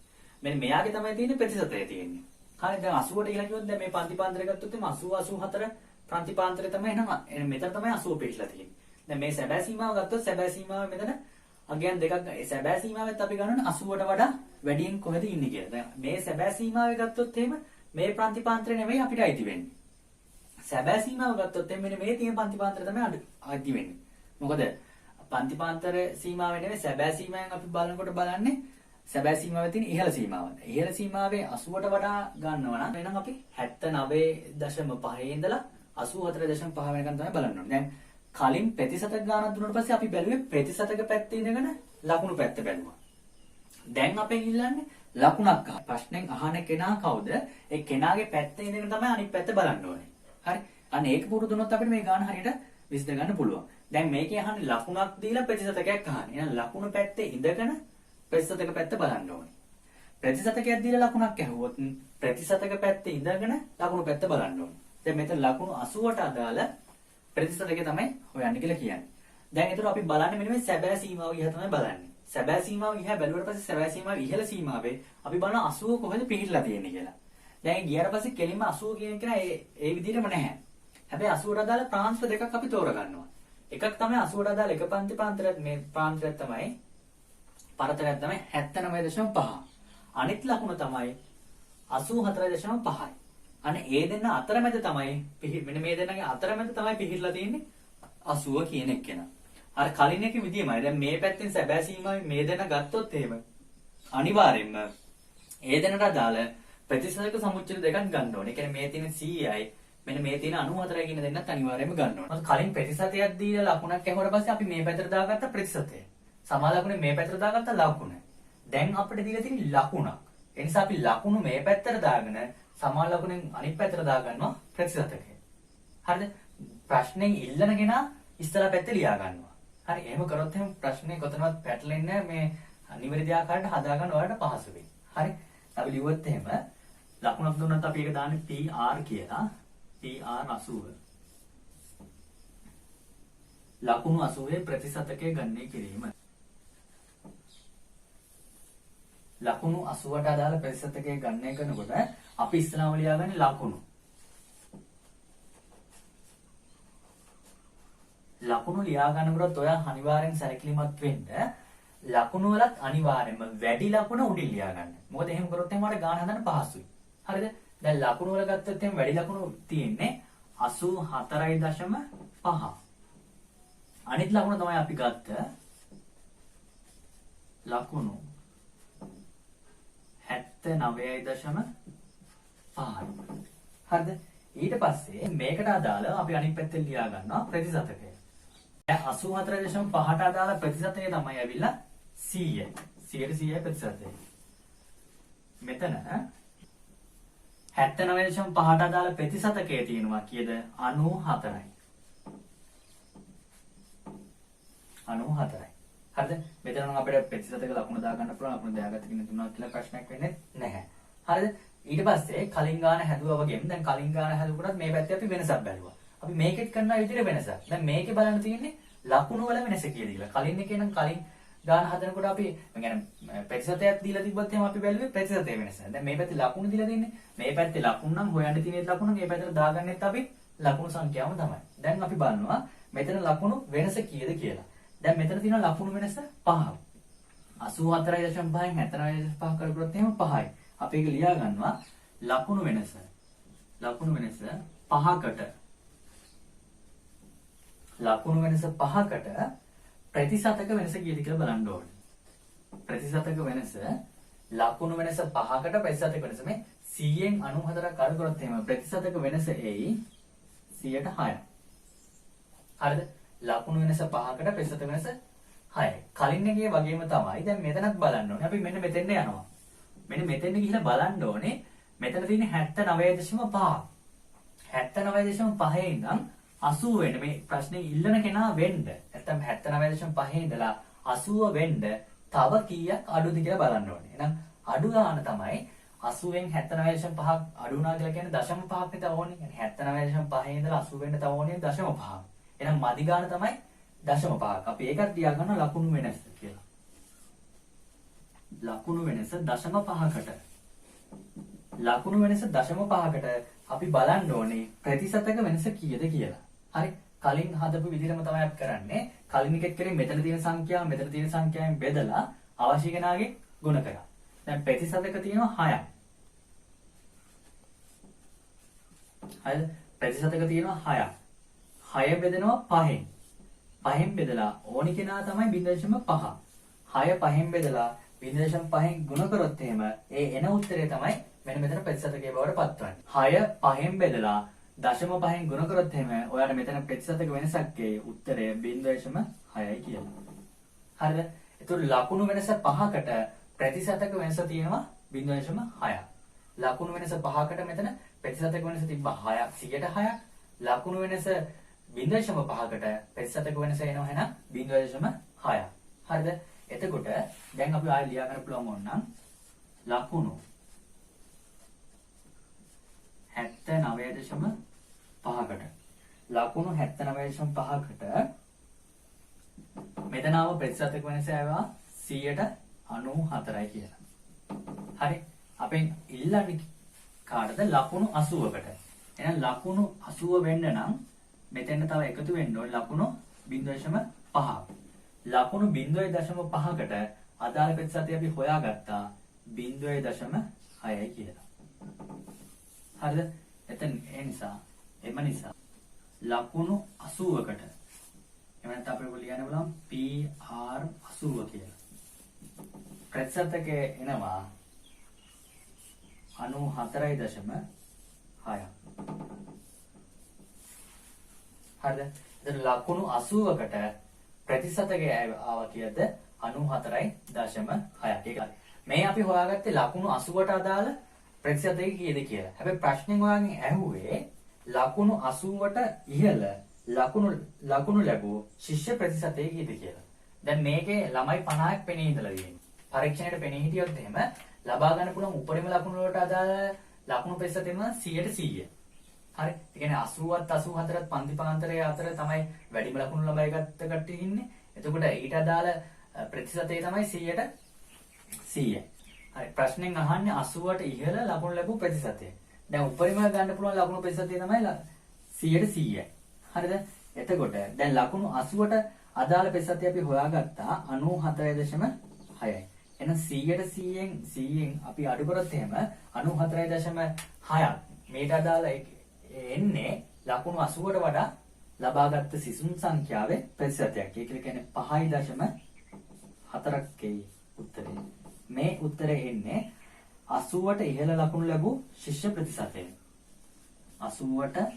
මෙන්න මෙයාගේ තමයි තියෙන්නේ ප්‍රතිශතය තියෙන්නේ. හරි දැන් 80ට ඉහළ කිව්වොත් දැන් මේ පන්තිපාන්තරය ගත්තොත් එimhe 80 84 ප්‍රතිපාන්තරය තමයි එහෙනම් මෙතන තමයි 80 පිටලා තියෙන්නේ. දැන් මේ සැබෑ සීමාව ගත්තොත් සැබෑ සීමාව මෙතන අගයන් දෙකක් සැබෑ සීමාවෙත් අපි ගන්නවනේ 80ට වඩා වැඩියෙන් කොහෙද ඉන්නේ කියලා. දැන් මේ සැබෑ සීමාවේ ගත්තොත් එහෙම මේ ප්‍රතිපාන්තරය නෙමෙයි අපිට අයිති වෙන්නේ. සැබෑ සීමාව ගත්තොත් එහෙම මෙන්න මේ තියෙන ප්‍රතිපාන්තරය තමයි අයිති වෙන්නේ. මොකද ප්‍රතිපාන්තර සීමාවේ නෙමෙයි සැබෑ සීමාවෙන් අපි බලනකොට බලන්නේ සැබෑ සීමාවේ තියෙන ඉහළ සීමාව. ඉහළ සීමාවේ 80ට වඩා ගන්නවා නම් එහෙනම් අපි 79.5 ඉඳලා 84.5 වෙනකන් තමයි බලන්න ඕනේ. දැන් කලින් ප්‍රතිශතක ගානක් දුන්නාට පස්සේ අපි බැලුවේ ප්‍රතිශතක පැත්තේ ඉඳගෙන ලකුණු පැත්ත බැලුවා. දැන් අපෙන් ඉල්ලන්නේ ලකුණක් අහන්න. ප්‍රශ්නෙන් අහන කෙනා කවුද? ඒ කෙනාගේ පැත්තේ ඉඳගෙන තමයි අනිත් පැත්ත බලන්න ඕනේ. හරි. අන්න ඒක පුරුදු වුණොත් අපිට මේ ගාන හරියට විසඳ ගන්න පුළුවන්. දැන් මේකේ අහන්නේ ලකුණක් දීලා ප්‍රතිශතකයක් අහන්නේ. එහෙනම් ලකුණු පැත්තේ ඉඳගෙන ප්‍රතිශතක පැත්ත බලන්න ඕනේ. ප්‍රතිශතකයක් දීලා ලකුණක් ඇහුවොත් ප්‍රතිශතක පැත්තේ ඉඳගෙන ලකුණු පැත්ත බලන්න ඕනේ. දැන් මෙතන ලකුණු 80ට අදාළ ප්‍රතිශතකය තමයි හොයන්න කියලා කියන්නේ. දැන් ඒතර අපි බලන්නේ මෙන්න මේ සැබෑ සීමාව ඉහ තමයි බලන්නේ. සැබෑ සීමාව ඉහ බැලුවට පස්සේ සැබෑ සීමාව ඉහළ සීමාවේ අපි බලන 80 කොහෙද පිහිටලා තියෙන්නේ කියලා. දැන් ගියාට පස්සේ කෙලින්ම 80 කියන එක ඒ විදිහටම නැහැ. හැබැයි 80ට අදාළ ප්‍රාන්ත දෙකක් අපි තෝරගන්නවා. එකක් තමයි 80ට අදාළ එක පන්ති පාන්තරයක් මේ ප්‍රාන්තරයක් තමයි පරතරයක් තමයි 79.5. අනිත් ලකුණ තමයි 84.5යි. අනේ ඒ දෙන්න අතරමැද තමයි මෙන්න මේ දෙන්නගේ අතරමැද තමයි පිහිටලා තියෙන්නේ 80 කියන එක කෙනා. අර කලින් එකේ විදියමයි. දැන් මේ පැත්තෙන් සැබෑ සීමාවේ මේ දෙන්න ගත්තොත් එහෙම අනිවාර්යෙන්ම ඒ දෙන්නට අදාළ ප්‍රතිශතක සමුච්චය දෙකක් ගන්න ඕනේ. ඒ කියන්නේ මේ තියෙන 100යි මෙන්න මේ තියෙන 94යි කියන දෙන්නත් අනිවාර්යයෙන්ම ගන්න ඕනේ. කලින් ප්‍රතිශතයක් දීලා ලකුණක් ඇහුවට පස්සේ අපි මේ පැත්තට දාගත්ත ප්‍රතිශතය. සමාන ලකුණේ මේ පැත්තට දාගත්ත ලකුණ. දැන් අපිට දීලා තියෙන ලකුණක්. ඒ නිසා අපි ලකුණු මේ පැත්තට දාගෙන සමාන ලකුණෙන් අනිත් පැත්තට දාගන්නවා ප්‍රතිශතකය. හරිද? ප්‍රශ්නේ ඉල්ලන කෙනා ඉස්සලා පැත්තේ ලියා ගන්නවා. හරි. එහෙම කරොත් එහෙනම් ප්‍රශ්නේ කොතනවත් පැටලෙන්නේ නැහැ. මේ නිවැරදි ආකාරයට හදාගන්න ඔයාලට පහසු වෙයි. හරි. අපි ලියුවොත් එහෙම ලකුණක් දුන්නත් අපි ඒක දාන්නේ PR කියලා. PR 80. ලකුණු 80 ප්‍රතිශතකයේ ගණනය කිරීම. ලකුණු 80ට අදාළ ප්‍රතිශතකයේ ගණනය කරනකොට අපි ඉස්සලාම ලියාගන්නේ ලකුණු. ලකුණු ලියා ගන්නකොට ඔයා අනිවාර්යෙන් සැලකිලිමත් වෙන්න ලකුණු වලත් අනිවාර්යෙන්ම වැඩි ලකුණ උඩින් ලියා ගන්න. මොකද එහෙම කරොත් එහෙනම් ඔයාලට ගාන හදන්න පහසුයි. හරිද? දැන් ලකුණු වල ගත්තොත් එහෙනම් වැඩි ලකුණු තියෙන්නේ 84.5. අනිත් ලකුණ තමයි අපි ගත්ත ලකුණු 79.5. හරිද? ඊට පස්සේ මේකට අදාළ අපි අනිත් පැත්තෙන් ලියා ගන්නවා ප්‍රතිශතකය. දැන් 84.5ට අදාළ ප්‍රතිශතකය තමයි ඇවිල්ලා 100යි. 100ට 100යි ප්‍රතිශතකය. මෙතන 79.5ට අදාළ ප්‍රතිශතකය තියෙනවා කීයද? 94යි. 94යි. හරිද? මෙතන නම් අපිට ප්‍රතිශතක ලකුණ දාගන්න පුළුවන්. ලකුණ දාගත්ත කෙනෙක් තුනක් කියලා ප්‍රශ්නයක් වෙන්නේ නැහැ. හරිද? ඊට පස්සේ කලින් ගාන හැදුවා වගේම දැන් කලින් ගාන හැදුවකොටත් මේ පැත්තේ අපි වෙනසක් බැලුවා. අපි මේකෙත් කරන විදිහට වෙනසක්. දැන් මේකේ බලන්න තියෙන්නේ ලකුණු වල වෙනස කියලා. කලින් එකේ නම් කලින් ගාන හදනකොට අපි يعني ප්‍රතිශතයක් දීලා තිබ්බත් එහෙනම් අපි බැලුවේ ප්‍රතිශතයේ වෙනස. දැන් මේ පැත්තේ ලකුණු දීලා තින්නේ. මේ පැත්තේ ලකුණු නම් හොයන්න තියෙන ලකුණු මේ පැත්තට දාගන්නෙත් අපි ලකුණු සංඛ්‍යාවම තමයි. දැන් අපි බලනවා මෙතන ලකුණු වෙනස කීයද කියලා. දැන් මෙතන තියෙන ලකුණු වෙනස 5යි. 84.5න් 79.5 කරගත්තොත් එහෙම 5යි. අපි ඒක ලියා ගන්නවා ලකුණු වෙනස 5කට ලකුණු වෙනස 5කට ප්‍රතිශතක වෙනස කීයද කියලා බලන්න ඕනේ. ප්‍රතිශතක වෙනස ලකුණු වෙනස 5කට ප්‍රතිශතක වෙනස මේ 100න් 94ක් අඩු කරොත් එහෙම ප්‍රතිශතක වෙනස එයි 100ට 6යි. හරිද? ලකුණු වෙනස 5කට ප්‍රතිශතක වෙනස 6යි. කලින් එකේ වගේම තමයි. දැන් මෙතනත් බලන්න ඕනේ. අපි මෙන්න මෙතෙන්ට යනවා. මෙන්න මෙතෙන්ට ගිහිල්ලා බලන්න ඕනේ. මෙතන තියෙන්නේ 79.5. 79.5 ඉඳන් 80 වෙන්න මේ ප්‍රශ්නේ ඉල්ලන කෙනා වෙන්න. නැත්තම් 79.5 ඉඳලා 80 වෙන්න තව කීයක් අඩුද කියලා බලන්න ඕනේ. එහෙනම් අඩු ගාන තමයි 80න් 79.5ක් අඩු වුණා කියලා කියන්නේ 0.5ක් විතර ඕනේ. يعني 79.5 ඉඳලා 80 වෙන්න තව ඕනේ 0.5ක්. එහෙනම් මදි ගාන තමයි 0.5ක්. අපි ඒකත් ලියා ගන්න ලකුණු වෙනස කියලා. ලකුණු වෙනස 0.5කට. ලකුණු වෙනස 0.5කට අපි බලන්න ඕනේ ප්‍රතිශතක වෙනස කීයද කියලා. හරි? කලින් හදපු විදිහටම තමයි අපි කරන්නේ. කලින් එකෙත් කරේ මෙතන තියෙන සංඛ්‍යාව මෙතන තියෙන සංඛ්‍යාවෙන් බෙදලා අවශ්‍ය කෙනාගේ ගුණ කරා. දැන් ප්‍රතිශතක තියෙනවා 6ක්. හරිද? ප්‍රතිශතක තියෙනවා 6ක්. 6 බෙදෙනවා 5න්. 5න් බෙදලා ඕනි කෙනා තමයි 0.5. 6 5න් බෙදලා 0.5න් ගුණ කරොත් එහෙම ඒ එන උත්තරේ තමයි මෙන්න මෙතන ප්‍රතිශතකයේ බවට පත්වන්නේ. 6 5න් බෙදලා 0.5න් ගුණ කරොත් එහෙම ඔයාලට මෙතන ප්‍රතිශතක වෙනසක්ගේ උත්තරය 0.6යි කියලා. හරිද? ඒතකොට ලකුණු වෙනස 5කට ප්‍රතිශතක වෙනස තියෙනවා 0.6ක්. ලකුණු වෙනස 5කට මෙතන ප්‍රතිශතක වෙනස තිබ්බා 6ක් 100ට 6ක්. ලකුණු වෙනස 0.5කට ප්‍රතිශතක වෙනස එනවා එහෙනම් 0.6ක්. හරිද? එතකොට දැන් අපි ආයෙ ලියා ගන්න පුළුවන් ඕනනම් ලකුණු 79.5කට ලකුණු 79.5කට මෙතන ආව ප්‍රතිශතක වෙනස ආවා 94යි කියලා. හරි. අපෙන් ඉල්ලන්නේ කාටද ලකුණු 80කට. එහෙනම් ලකුණු 80 වෙන්න නම් මෙතෙන් තව එකතු වෙන්න ඕනේ ලකුණු 0.5. ලකුණු 0.5කට අදාළ ප්‍රතිශතය අපි හොයාගත්තා 0.6යි කියලා. හරිද? එතන ඒ නිසා එම නිසා ලකුණු 80කට එහෙම නැත්නම් අපිට ලියන්න බලමු PR 80 කියලා. ප්‍රතිශතකේ එනවා 94.6. හරිද? දැන් ලකුණු 80කට ප්‍රතිශතකය ආවා කියද 94.6. ඒකයි. මේ අපි හොයාගත්තේ ලකුණු 80ට අදාළ ප්‍රතිශතය කීයද කියලා. හැබැයි ප්‍රශ්නෙන් ඔයාගෙන් ඇහුවේ ලකුණු 80ට ඉහළ ලකුණු ලැබුව ශිෂ්‍ය ප්‍රතිශතය කීයද කියලා. දැන් මේකේ ළමයි 50ක් පෙනී ඉඳලා තියෙනවා. පරීක්ෂණයට පෙනී හිටියොත් එහෙම ලබා ගන්න පුළුවන් උපරිම ලකුණු වලට අදාළ ලකුණු ප්‍රතිශතයම 100ට 100. හරි. ඒ කියන්නේ 80ත් 84ත් පන්ති පාන්තරය අතර තමයි වැඩිම ලකුණු ලබා ගත්ත කට්ටිය ඉන්නේ. එතකොට ඊට අදාළ ප්‍රතිශතය තමයි 100ට 100. හරි. ප්‍රශ්නෙන් අහන්නේ 80ට ඉහළ ලකුණු ලැබුව ප්‍රතිශතය. දැන් උපරිම ගන්න පුළුවන් ලකුණු ප්‍රතිශතය තමයි 100ට 100යි. හරිද? එතකොට දැන් ලකුණු 80ට අදාළ ප්‍රතිශතය අපි හොයාගත්තා 94.6යි. එහෙනම් 100ට 100න් අපි අඩු කරොත් එහෙම 94.6ක් මේට අදාළ එන්නේ ලකුණු 80ට වඩා ලබාගත් සිසුන් සංඛ්‍යාවේ ප්‍රතිශතයක්. ඒක කියන්නේ 5.4ක් උත්තරේ. මේ උත්තරේ එන්නේ 80ට ඉහළ ලකුණු ලැබූ ශිෂ්‍ය ප්‍රතිශතය. 80ට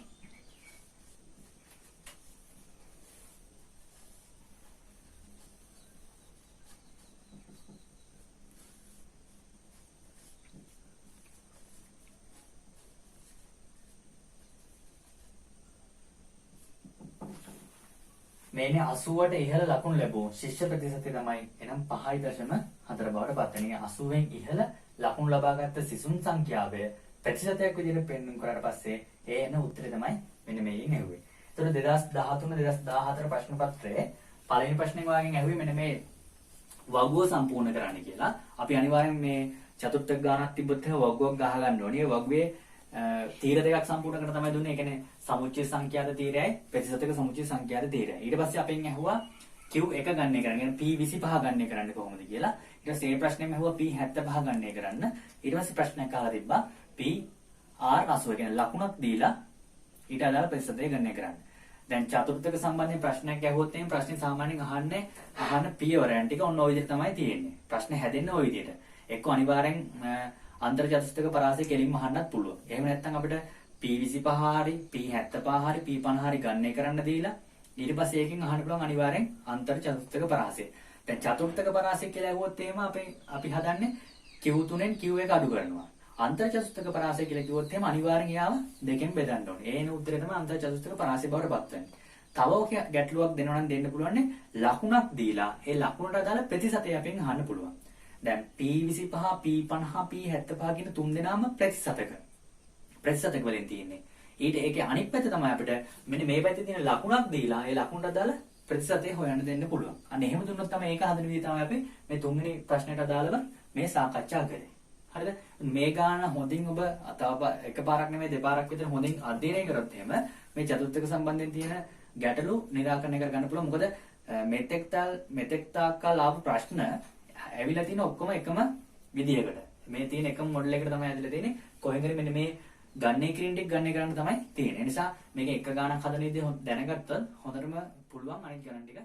මේනේ 80ට ඉහළ ලකුණු ලැබුව ශිෂ්‍ය ප්‍රතිශතය තමයි එනම් 5.4 බවට පත් වෙනවා. 80න් ඉහළ ලකුණු ලබාගත් සිසුන් සංඛ්‍යාවය ප්‍රතිශතයක් විදිහට පෙන්වන්න කරාට පස්සේ ඒ එන උත්තරේ තමයි මෙන්න මේකෙන් ඇහුවේ. ඒතකොට 2013 2014 ප්‍රශ්න පත්‍රයේ පළවෙනි ප්‍රශ්නේ වාගෙන් ඇහුවේ මෙන්න මේ වගුව සම්පූර්ණ කරන්න කියලා. අපි අනිවාර්යෙන් මේ චතුර්ථක ගානක් තිබ්බොත් එහෙම වගුවක් ගහ ගන්න ඕනේ. ඒ වගුවේ තීර දෙකක් සම්පූර්ණ කරන තමයි දුන්නේ. ඒ කියන්නේ සමුච්චය සංඛ්‍යාත තීරයයි ප්‍රතිශතක සමුච්චය සංඛ්‍යාත තීරයයි. ඊට පස්සේ අපෙන් ඇහුවා Q1 ගන්න කරන්න. P25 ගන්න කරන්න කොහොමද කියලා. ඊට පස්සේ මේ ප්‍රශ්නේම ඇහුවා P75 ගන්න කරන්න. ඊට පස්සේ ප්‍රශ්නයක් අහලා තිබ්බා PR80 කියන්නේ ලකුණක් දීලා ඊට අදාළ ප්‍රතිශතය ගන්න කරන්න. දැන් චතුර්ථක සම්බන්ධයෙන් ප්‍රශ්නයක් ඇහුවොත් එහෙනම් ප්‍රශ්නේ සාමාන්‍යයෙන් අහන පියවරයන් ටික ඔන්න ඔය විදිහට තමයි තියෙන්නේ. ප්‍රශ්නේ හැදෙන්නේ ඔය විදිහට. එක්ක අනිවාර්යෙන් අන්තර් චතුස්තක පරාසය කෙලින්ම අහන්නත් පුළුවන්. එහෙම නැත්නම් අපිට P25 හරි P75 හරි P50 හරි ගන්න කරන්න දීලා ඊට පස්සේ ඒකෙන් අහන්න පුළුවන් අනිවාර්යෙන් අන්තර් චතුස්තක පරාසය. දැන් චතුර්ථක පරාසය කියලා ඇහුවොත් එහෙම අපි හදන්නේ Q3ෙන් Q1 අඩු කරනවා. අන්තර් චතුස්තක පරාසය කියලා කිව්වොත් එහෙම අනිවාර්යෙන් යාව දෙකෙන් බෙදන්න ඕනේ. ඒ එන උත්තරේ තමයි අන්තර් චතුස්තක පරාසය බවට පත් වෙන්නේ. තව ඔක ගැටලුවක් දෙනවා නම් දෙන්න පුළුවන් ලකුණක් දීලා ඒ ලකුණට අදාළ ප්‍රතිශතය අපෙන් අහන්න පුළුවන්. දැන් P25 P50 P75 කියන තුන් දෙනාම ප්‍රතිශතක වලින් තියෙන්නේ. ඊට ඒකේ අනිත් පැත්ත තමයි අපිට මෙන්න මේ පැත්තේ තියෙන ලකුණක් දීලා ඒ ලකුණට අදාළ ප්‍රතිශතය හොයන්න දෙන්න පුළුවන්. අන්න එහෙම දුන්නොත් තමයි ඒක හදන විදිහ තමයි අපි මේ තුන්වෙනි ප්‍රශ්නයට අදාළව මේ සාකච්ඡා කරේ. හරිද? මේ ගාන හොඳින් ඔබ තව එකපාරක් නෙමෙයි දෙපාරක් විතර හොඳින් අධ්‍යයනය කරොත් එහෙම මේ චතුර්ථක සම්බන්ධයෙන් තියෙන ගැටලු निराකරණය කරගන්න පුළුවන්. මොකද මෙතෙක් තාක්කල් ආපු ප්‍රශ්න ඇවිල්ලා තියෙන ඔක්කොම එකම විදියකට. මේ තියෙන එකම මොඩල් එකකට තමයි ඇදලා තියෙන්නේ. කොහෙන් හරි මෙන්න මේ ගන්නේ ක්‍රීන් ටික ගන්නේ කරන්න තමයි තියෙන්නේ. ඒ නිසා මේක එක ගානක් හදන විදිය දැනගත්තොත් හොඳටම පුළුවන් අනිත් ගණන් ටික